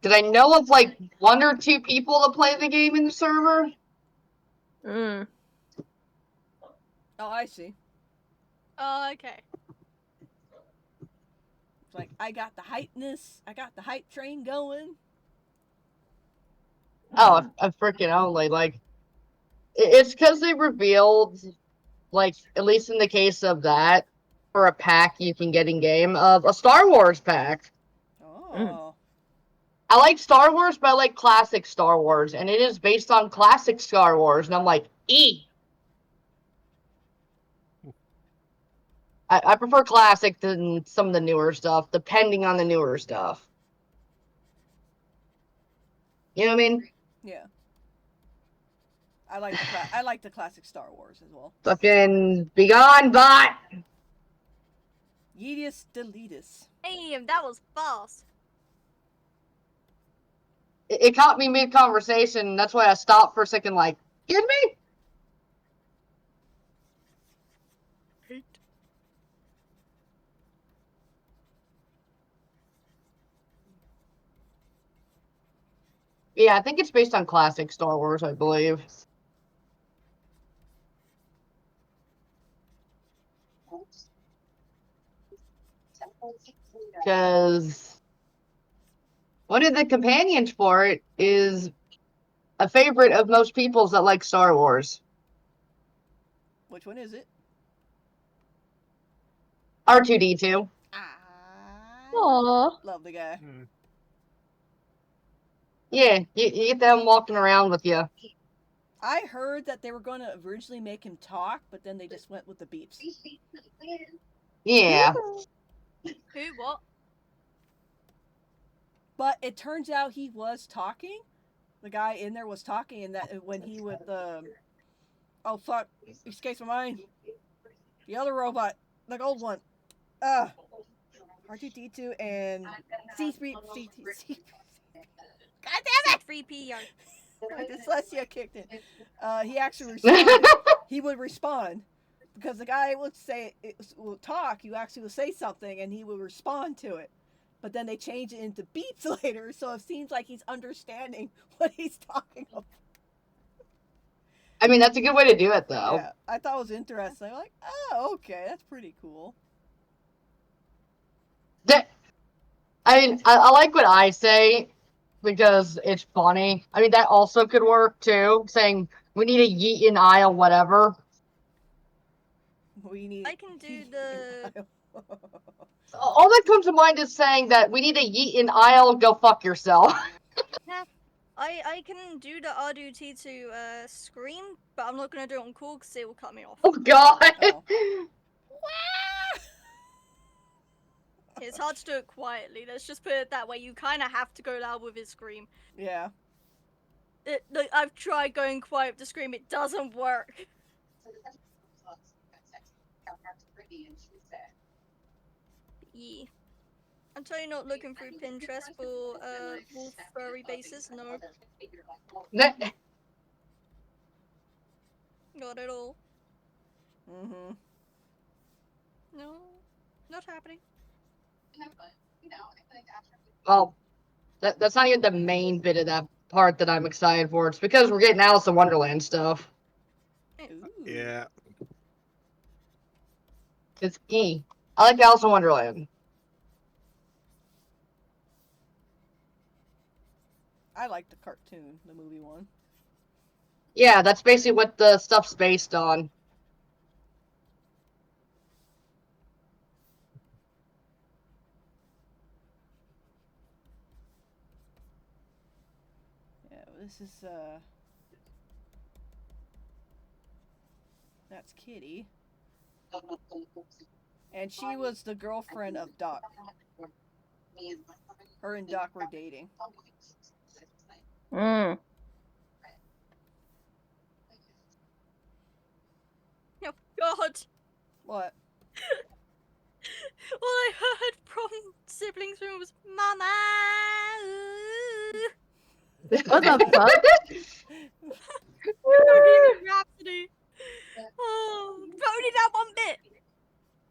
Did I know of like 1 or 2 people that play the game in the server? Oh, I see. Oh, okay. It's like, I got the hypeness. I got the hype train going. Oh, I freaking only. Like, it's because they revealed, like, at least in the case of that, for a pack you can get in game, of a Star Wars pack. Oh. I like Star Wars, but I like classic Star Wars, and it is based on classic Star Wars, and I'm like, I prefer classic than some of the newer stuff, depending on the newer stuff. You know what I mean? Yeah. I like the classic Star Wars as well. Fucking begone, bot! Yeetus deletus. Hey, that was fast. it caught me mid-conversation, and that's why I stopped for a second, like, kidding me? Yeah, I think it's based on classic Star Wars, I believe. Because one of the companions for it is a favorite of most people's that like Star Wars. Which one is it? R2-D2. I Aww. love the guy. Yeah, you get them walking around with you. I heard that they were going to originally make him talk, but then they just went with the beeps. Yeah. Who? What? But it turns out he was talking. The guy in there was talking, and that when he would, oh fuck, escapes my mind. The other robot, the gold one, R2D2 and C3. God damn it! C3PO. My dyslexia kicked in. He actually responded. He would respond because the guy would would talk. You actually would say something, and he would respond to it. But then they change it into beeps later, so it seems like he's understanding what he's talking about. I mean, that's a good way to do it, though. Yeah, I thought it was interesting. I'm like, oh, okay, that's pretty cool. I mean, I like what I say because it's funny. I mean, that also could work, too, saying, we need a yeet in aisle, whatever. We need. I can do the. All that comes to mind is saying that we need a yeet in aisle, go fuck yourself. Yeah. I can do the R2-D2 scream, but I'm not gonna do it on call because it will cut me off. Oh, God. Oh. It's hard to do it quietly. Let's just put it that way. You kind of have to go loud with his scream. Yeah. Like, I've tried going quiet with the scream. It doesn't work. Yeah. I'm totally not looking through Pinterest for wolf furry bases. No, not at all. Mm-hmm. No, not happening. Well, that's not even the main bit of that part that I'm excited for. It's because we're getting Alice in Wonderland stuff. Ooh. Yeah. It's I like Alice in Wonderland. I like the cartoon, the movie one. Yeah, that's basically what the stuff's based on. Yeah, this is that's Kitty. And she was the girlfriend of Doc. Her and Doc were dating. Mm. Oh God! What? All I heard from siblings room was "Mama." What the fuck? Bohemian Rhapsody. Oh, but only that one bit.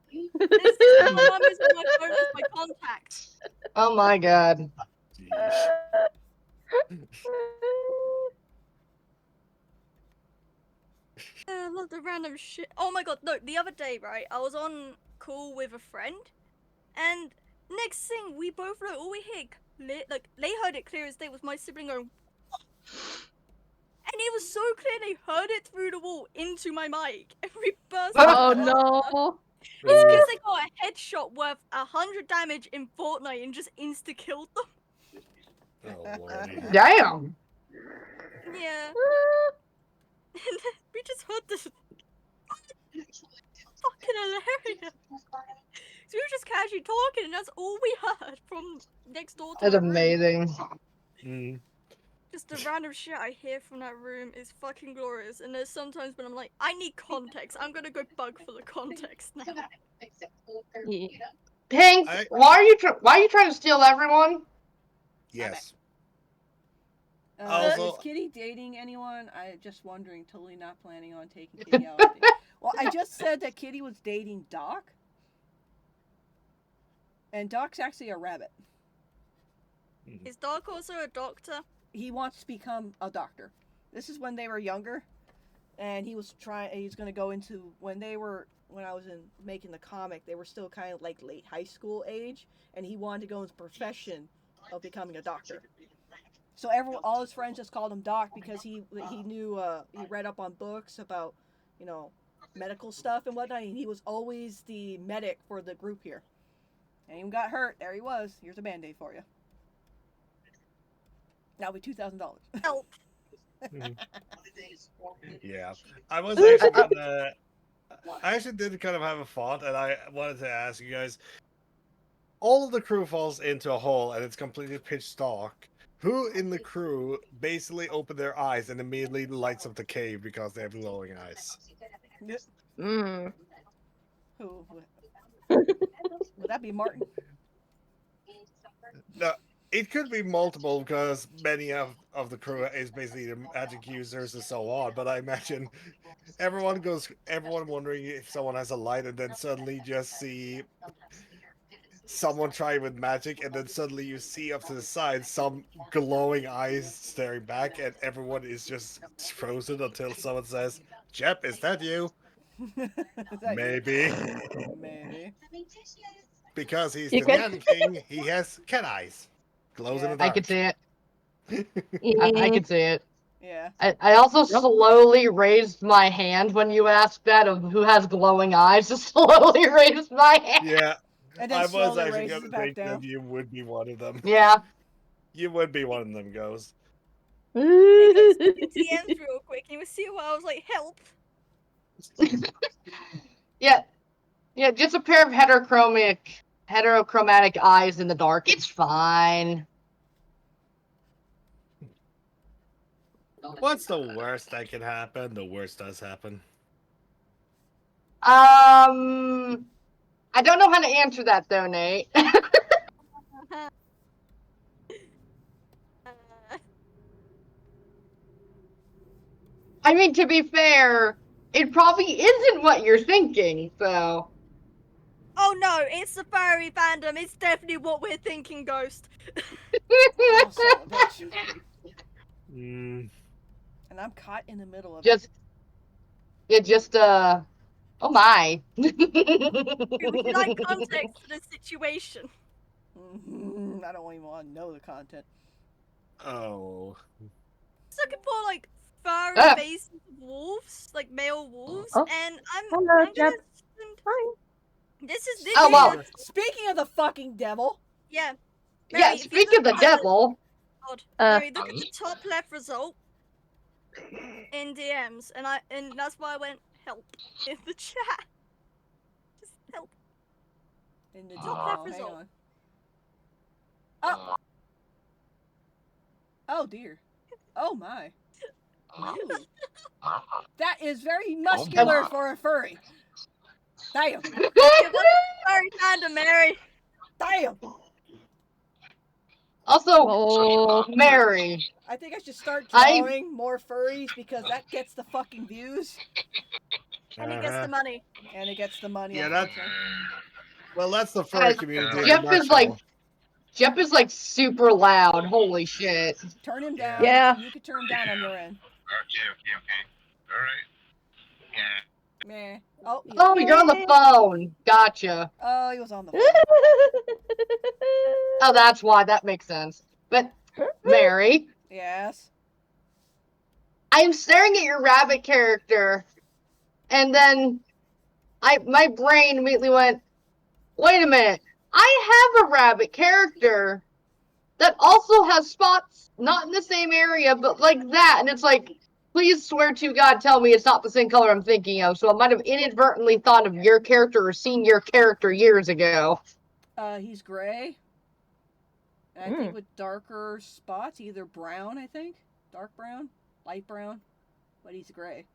It's my mum is on my phone as my contact. Oh my God. Jeez. I love the random shit. Oh my God! No, the other day, right? I was on call with a friend, and next thing we both look, all we hear, like they heard it clear as day, was my sibling going. And it was so clear they heard it through the wall into my mic. And we burst Oh out laughter. no. It's because they got a headshot worth 100 damage in Fortnite and just insta-killed them. Oh, lordy. Damn. Yeah. And then we just heard this. Fucking hilarious. So we were just casually talking and that's all we heard from next door to That's our room. amazing. Mm. Just the random shit I hear from that room is fucking glorious. And there's sometimes when I'm like, I need context. I'm gonna go bug for the context now. Yeah. Pink, why are you trying to steal everyone? Yes. Also- Is Kitty dating anyone? I just wondering. Totally not planning on taking Kitty out. On a date. Well, I just said that Kitty was dating Doc, and Doc's actually a rabbit. Is Doc also a doctor? He wants to become a doctor. This is when they were younger, and he was trying. He's going to go into when I was making the comic. They were still kind of like late high school age, and he wanted to go into the profession of becoming a doctor. So all his friends just called him Doc because he knew he read up on books about, medical stuff and whatnot. And he was always the medic for the group here. And he got hurt. There he was. Here's a Band-Aid for you. That'll be $2,000. Help. Yeah, I was actually gonna. I actually did kind of have a thought, and I wanted to ask you guys. All of the crew falls into a hole, and it's completely pitch dark. Who in the crew basically opened their eyes and immediately lights up the cave because they have glowing eyes? Mm. Who? Would that be Martin? No, it could be multiple because many of the crew is basically the magic users and so on. But I imagine everyone wondering if someone has a light, and then suddenly just see someone try with magic, and then suddenly you see up to the side some glowing eyes staring back, and everyone is just frozen until someone says, "Jep, is that you?" Is that Maybe. you? Maybe. Because he's You the can- Nyan King, he has cat eyes. Glows in the I dark. can see it. I can see it. Yeah. I also slowly raised my hand when you asked that of who has glowing eyes. Just slowly raised my hand. Yeah, And then I was slowly actually raises going to it back think down. that you would be one of them. Yeah. You would be one of them, Ghost. Hey guys, DMs real quick. You would see what I was like, help. Yeah. Yeah, just a pair of heterochromatic eyes in the dark. It's fine. What's the worst that can happen? The worst does happen. I don't know how to answer that though, Nate. I mean, to be fair, it probably isn't what you're thinking, so. Oh no, it's the furry fandom. It's definitely what we're thinking, Ghost. Oh, son of a bitch. Mm, And I'm caught in the middle of Oh my. Would you like context for the situation? it. I don't even want to know the content. oh. Just looking for like furry Ah. faces of wolves, like male wolves, Oh. and I'm Hello, gonna Jeb. send- Hi. This is Oh, well. Speaking of the fucking devil. Yeah. Yeah, Mary, if you speak of the look at devil. God, Uh. Mary, look at the top left result in DMs, and that's why I went help in the chat. Just help. In the Top oh, left hang result. on. Oh. Oh dear. Oh my. Ooh. That is very muscular for a furry. Damn. It was furry fandom, Mary. Damn. Also, Oh. Mary. I think I should start I- drawing more furries because that gets the fucking views And it gets the Uh-huh. money. and it gets the money. Yeah, that's the furry Guys, community. in a Jeff is like nutshell. Jeff is like super loud. Holy shit. Turn him down. Yeah. You can turn him down on your end. Okay. All right. Meh. Oh, Oh, you're on the phone. Gotcha. oh, he was on the phone. Oh, that's why. That makes sense. But Mary, Yes. I'm staring at your rabbit character, and then my brain immediately went, wait a minute. I have a rabbit character that also has spots not in the same area, but like that, and it's like, please swear to God, tell me it's not the same color I'm thinking of. So I might have inadvertently thought of your character or seen your character years ago. He's gray. And I think with darker spots, either brown, I think. Dark brown, light brown. But he's gray.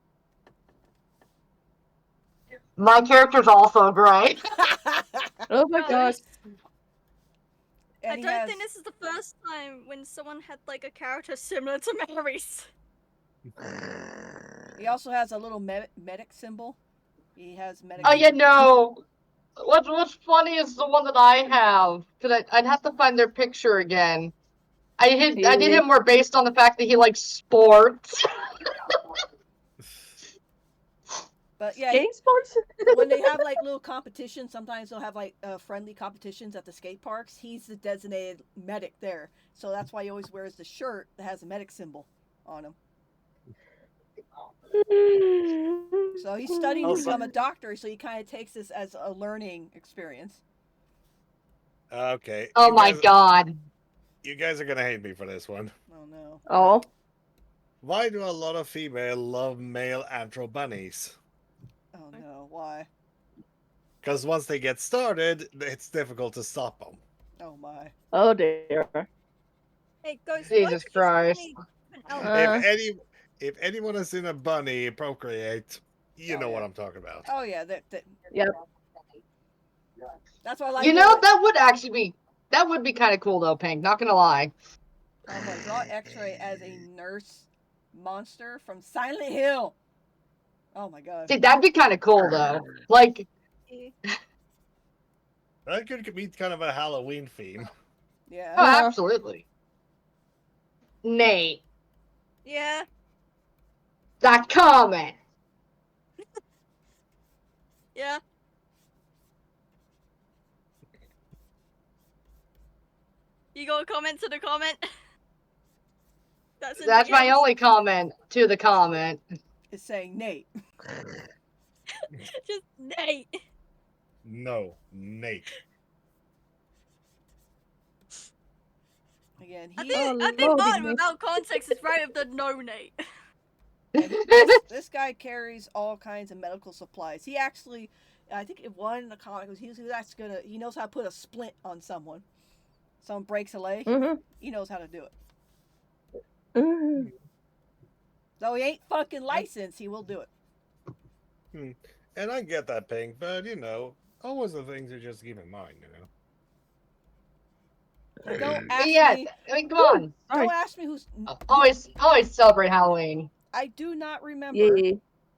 My character's also gray. Oh my gosh. And I he don't has, think this is the first time when someone had like a character similar to Mary's. he also has a little medic symbol. He has medic. Oh yeah, no. What's funny is the one that I have, because I'd have to find their picture again. I did him more based on the fact that he likes sports. But yeah, Skate sports? when they have like little competitions, sometimes they'll have like friendly competitions at the skate parks. He's the designated medic there, so that's why he always wears the shirt that has a medic symbol on him. So he's studying to become a doctor, so he kind of takes this as a learning experience. Okay. Oh my god. You guys are gonna hate me for this one. Oh no. Oh. Why do a lot of female love male antro bunnies? Oh no. Why? Because once they get started, it's difficult to stop them. Oh my. Oh dear. Hey, Ghost, why Jesus did you Christ. suddenly put an If anyone has seen a bunny procreate, you know what I'm talking about. Oh yeah. Yep. That's why I like. You know, that would be kind of cool though, Pink. Not gonna lie. TomBoy, draw X-Ray as a nurse monster from Silent Hill. Oh my god. See, that'd be kind of cool though. Like, That could be kind of a Halloween theme. Yeah. oh, absolutely. Nate, Yeah. that comment. Yeah. You got a comment to the comment? That's my only comment to the comment. It's saying Nate. Just Nate. No, Nate. Again, I he. think Martin without context is right of the no Nate. This guy carries all kinds of medical supplies. He actually, I think in one of the comics, he knows how to put a splint on someone. Someone breaks a leg, he knows how to do it. Though he ain't fucking licensed, he will do it. And I get that, Pink, but always the things to just keep in mind, Don't ask me. I mean, come on. Don't ask me who's. Always celebrate Halloween. I do not remember.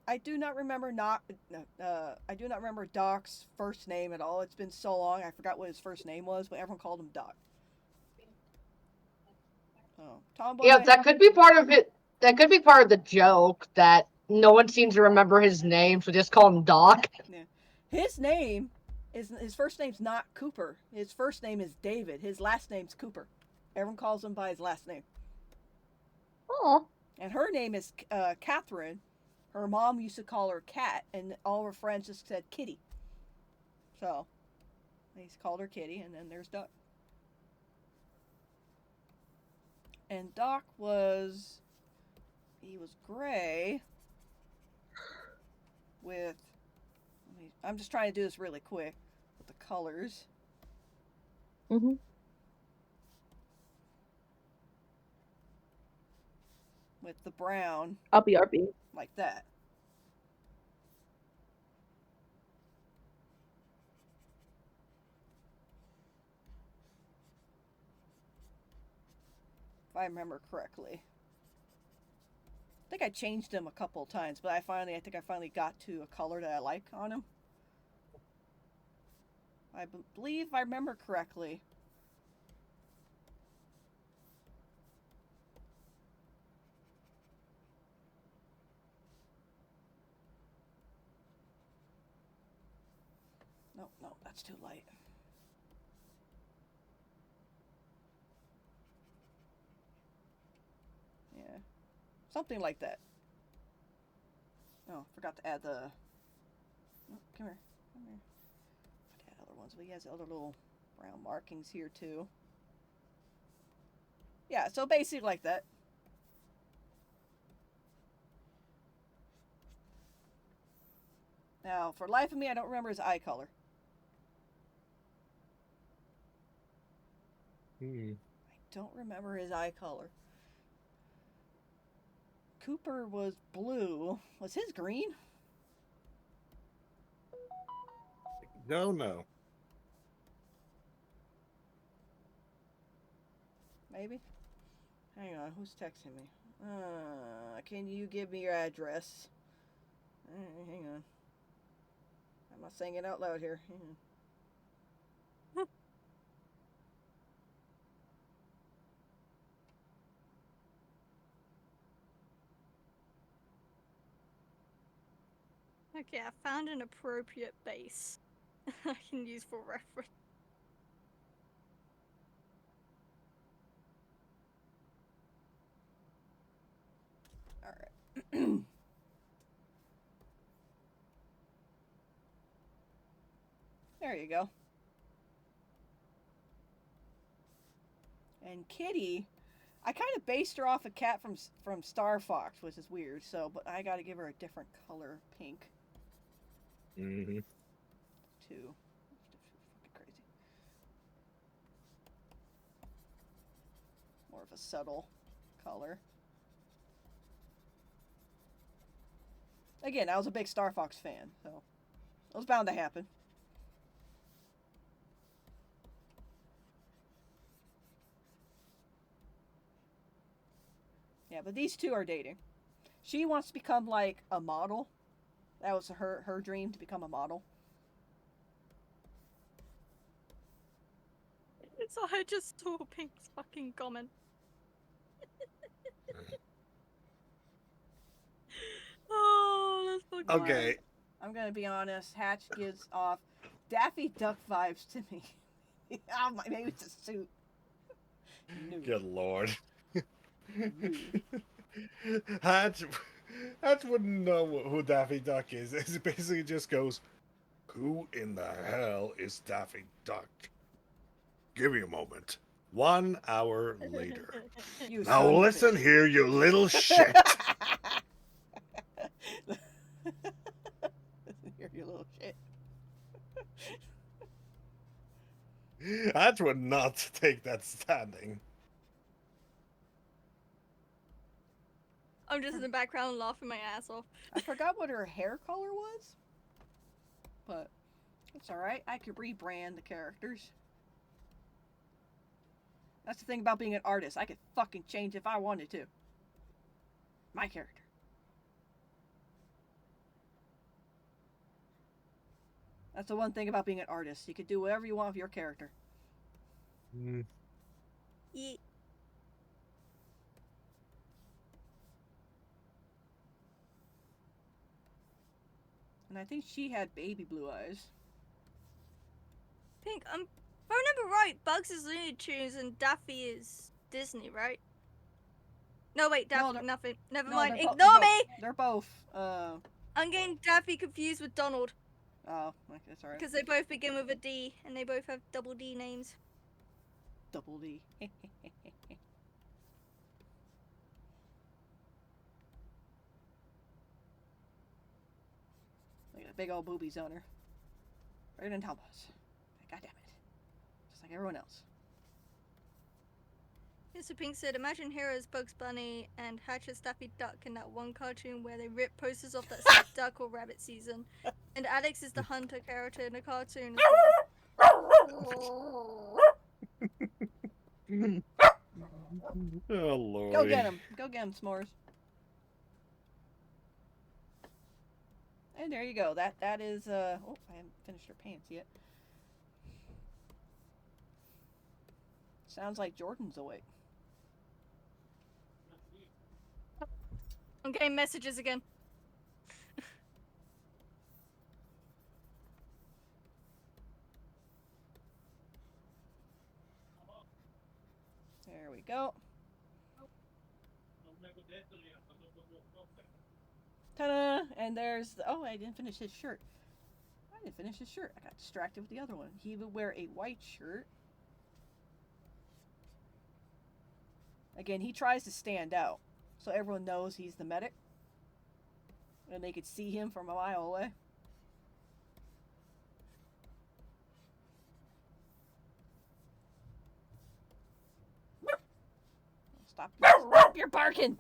I do not remember Doc's first name at all. It's been so long, I forgot what his first name was, but everyone called him Doc. Oh, TomBoy. Yeah, that could be part of it. That could be part of the joke that no one seems to remember his name, so just call him Doc. Yeah. His first name's not Cooper. His first name is David. His last name's Cooper. Everyone calls him by his last name. Oh. And her name is Catherine. Her mom used to call her Cat, and all her friends just said Kitty. So, he's called her Kitty, and then there's Doc. And Doc was gray with, I'm just trying to do this really quick with the colors. With the brown. RB. Like that. If I remember correctly. I think I changed him a couple of times, but I think I finally got to a color that I like on him. I believe I remember correctly. No, that's too light. Yeah. Something like that. Oh, forgot to add the... Oh, come here. I add other ones, but he has other little brown markings here too. Yeah, so basically like that. Now, for life of me, I don't remember his eye color. I don't remember his eye color. Cooper was blue. Was his green? No. Maybe? Hang on, who's texting me? Can you give me your address? Hang on. I'm not saying it out loud here. Hang on. Okay, I found an appropriate base I can use for reference. Alright. There you go. And Kitty, I kind of based her off a cat from Star Fox, which is weird. So, but I got to give her a different color, pink. Mm-hmm. Too fucking crazy. More of a subtle color. Again, I was a big Star Fox fan, so it was bound to happen. Yeah, but these two are dating. She wants to become like a model. That was her dream, to become a model. So I just saw Pink's fucking comment. Oh, that's fucking Okay. I'm gonna be honest. Hatch gives off Daffy Duck vibes to me. Maybe it's a suit. Good lord. No. Hatch wouldn't know who Daffy Duck is. It basically just goes, "Who in the hell is Daffy Duck? Give me a moment." 1 hour later. You Now son of a listen bitch. here, you little shit. You're you little shit. Hatch would not take that standing. I'm just in the background laughing my ass off. I forgot what her hair color was, but it's alright. I could rebrand the characters. That's the thing about being an artist. I could fucking change if I wanted to. My character. That's the one thing about being an artist. You could do whatever you want with your character. Yeah. And I think she had baby blue eyes. Pink, if I remember right, Bugs is Looney Tunes and Daffy is Disney, right? No, wait, Daffy, No, nothing. Never No, mind. they're Ignore me! They're both. I'm getting Daffy confused with Donald. Oh, okay, that's alright. Because they both begin with a D, and they both have double D names. Double D. Look at the big old boobies on her. Right in Talbot's. God damn it. Just like everyone else. Mr. Pink said, imagine Heroes, Bugs Bunny, and Hatch as Daffy Duck in that one cartoon where they rip posters off that duck or rabbit season. And Alex is the hunter character in the cartoon as well. Oh, Lord. Go get him. Go get him, S'mores. And there you go. That is, oh, I haven't finished her pants yet. Sounds like Jordan's awake. I'm getting messages again. There we go. Ta-da! And there's the, oh, I didn't finish his shirt. I got distracted with the other one. He would wear a white shirt. Again, he tries to stand out, so everyone knows he's the medic. And they could see him from a mile away. Stop your barking!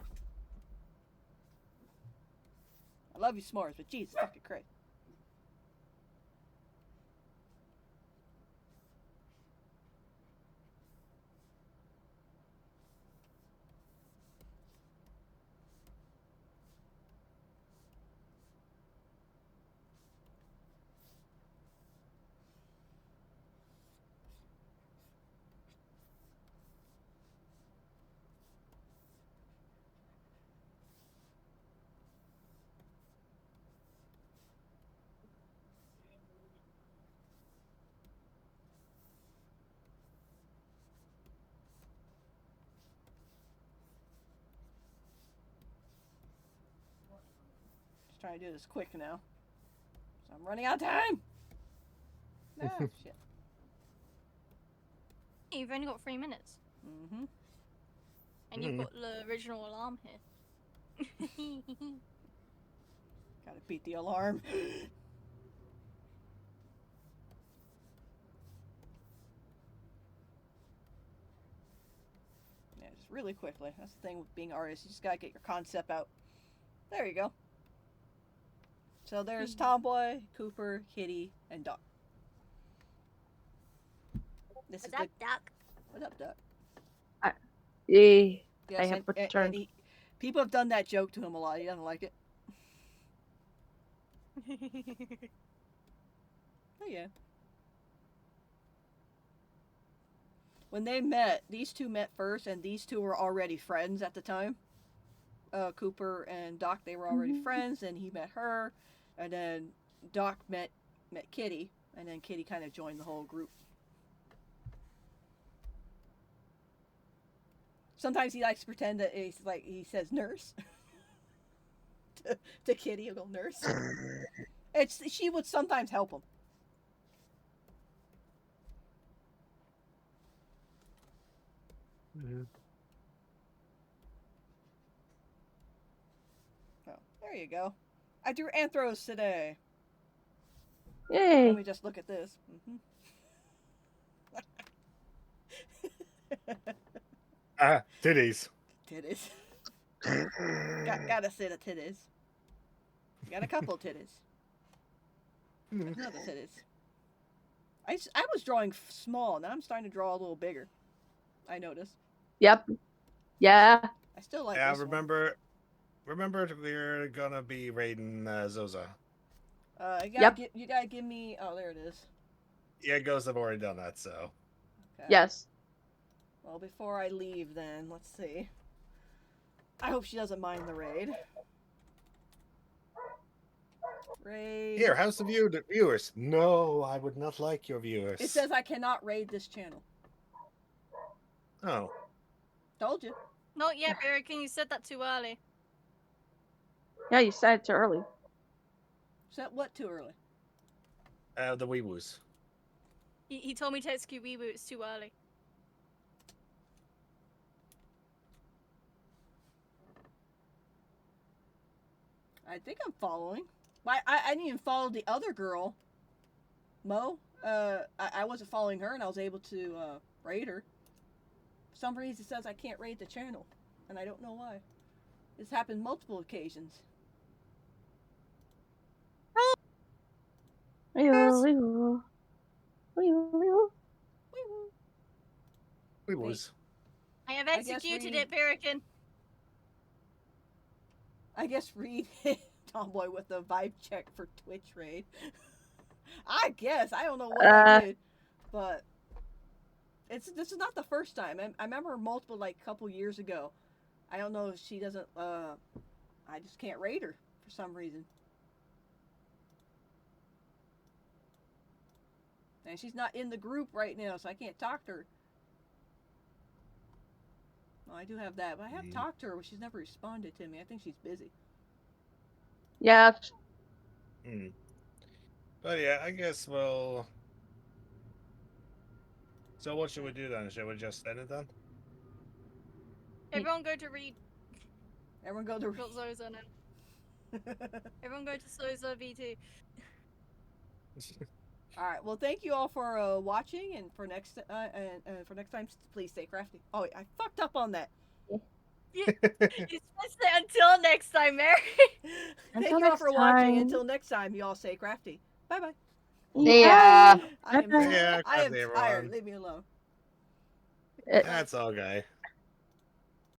I love you, S'mores, but Jesus fucking Christ. trying to do this quick now. So I'm running out of time. Ah, shit. You've only got 3 minutes. Mm-hmm. And you've got the original alarm here. Gotta beat the alarm. Yeah, just really quickly. That's the thing with being artists. You just gotta get your concept out. There you go. So there's Tomboy, Cooper, Kitty, and Duck. This What's is up, Duck? What up, Duck? Yeah. Yes, I have returned. People have done that joke to him a lot. He doesn't like it. Oh yeah. When they met, these two met first, and these two were already friends at the time. Cooper and Doc, they were already friends, and he met her, and then Doc met Kitty, and then Kitty kind of joined the whole group. Sometimes he likes to pretend that he's like he says nurse to Kitty. He'll go nurse. She would sometimes help him. Oh, there you go. I drew anthros today. Yay. Let me just look at this. Titties. Titties. Got a set of titties. Got a couple titties. Another titties. I was drawing small. Now I'm starting to draw a little bigger. I noticed. Yep. Yeah. I still like Yeah, this remember we're gonna be raiding Zoza. one. You gotta give me. Oh, there it is. Yeah, Ghosts have already done that, so. Okay. Yes. Well, before I leave, then let's see. I hope she doesn't mind the raid. Raid. Here, how's the viewers? No, I would not like your viewers. It says I cannot raid this channel. Oh. Told you. Not yet, Berican. You said that too early. Yeah, you said it too early. Said what too early? The weewoos. He told me to execute Weeboo. It's too early. I think I'm following. I didn't even follow the other girl, Mo. I wasn't following her, and I was able to raid her. For some reason, it says I can't raid the channel, and I don't know why. This happened multiple occasions. Weewoos. I have I guess executed we- it, Berican. I guess Reed hit Tomboy with the vibe check for Twitch raid. I guess. I don't know what I did. But this is not the first time. I remember multiple, like, couple years ago. I don't know if she doesn't, I just can't raid her for some reason. And she's not in the group right now, so I can't talk to her. Well, I do have that, but I have talked to her, but she's never responded to me. I think she's busy. Yeah. But yeah, I guess we'll. So what should we do then? Should we just end it then? Everyone go to Reed. Everyone go to Got Zoza now. Everyone go to Zoza V2. All right. Well, thank you all for watching, and for next time, please stay crafty. Oh, I fucked up on that. You're supposed to say until next time, Mary. Thank Until you all next for watching. time. Until next time, you all stay crafty. Bye bye. Yeah. I am Bye-bye. Yeah, I am crafty, tired. everyone. Leave me alone. That's all, guy.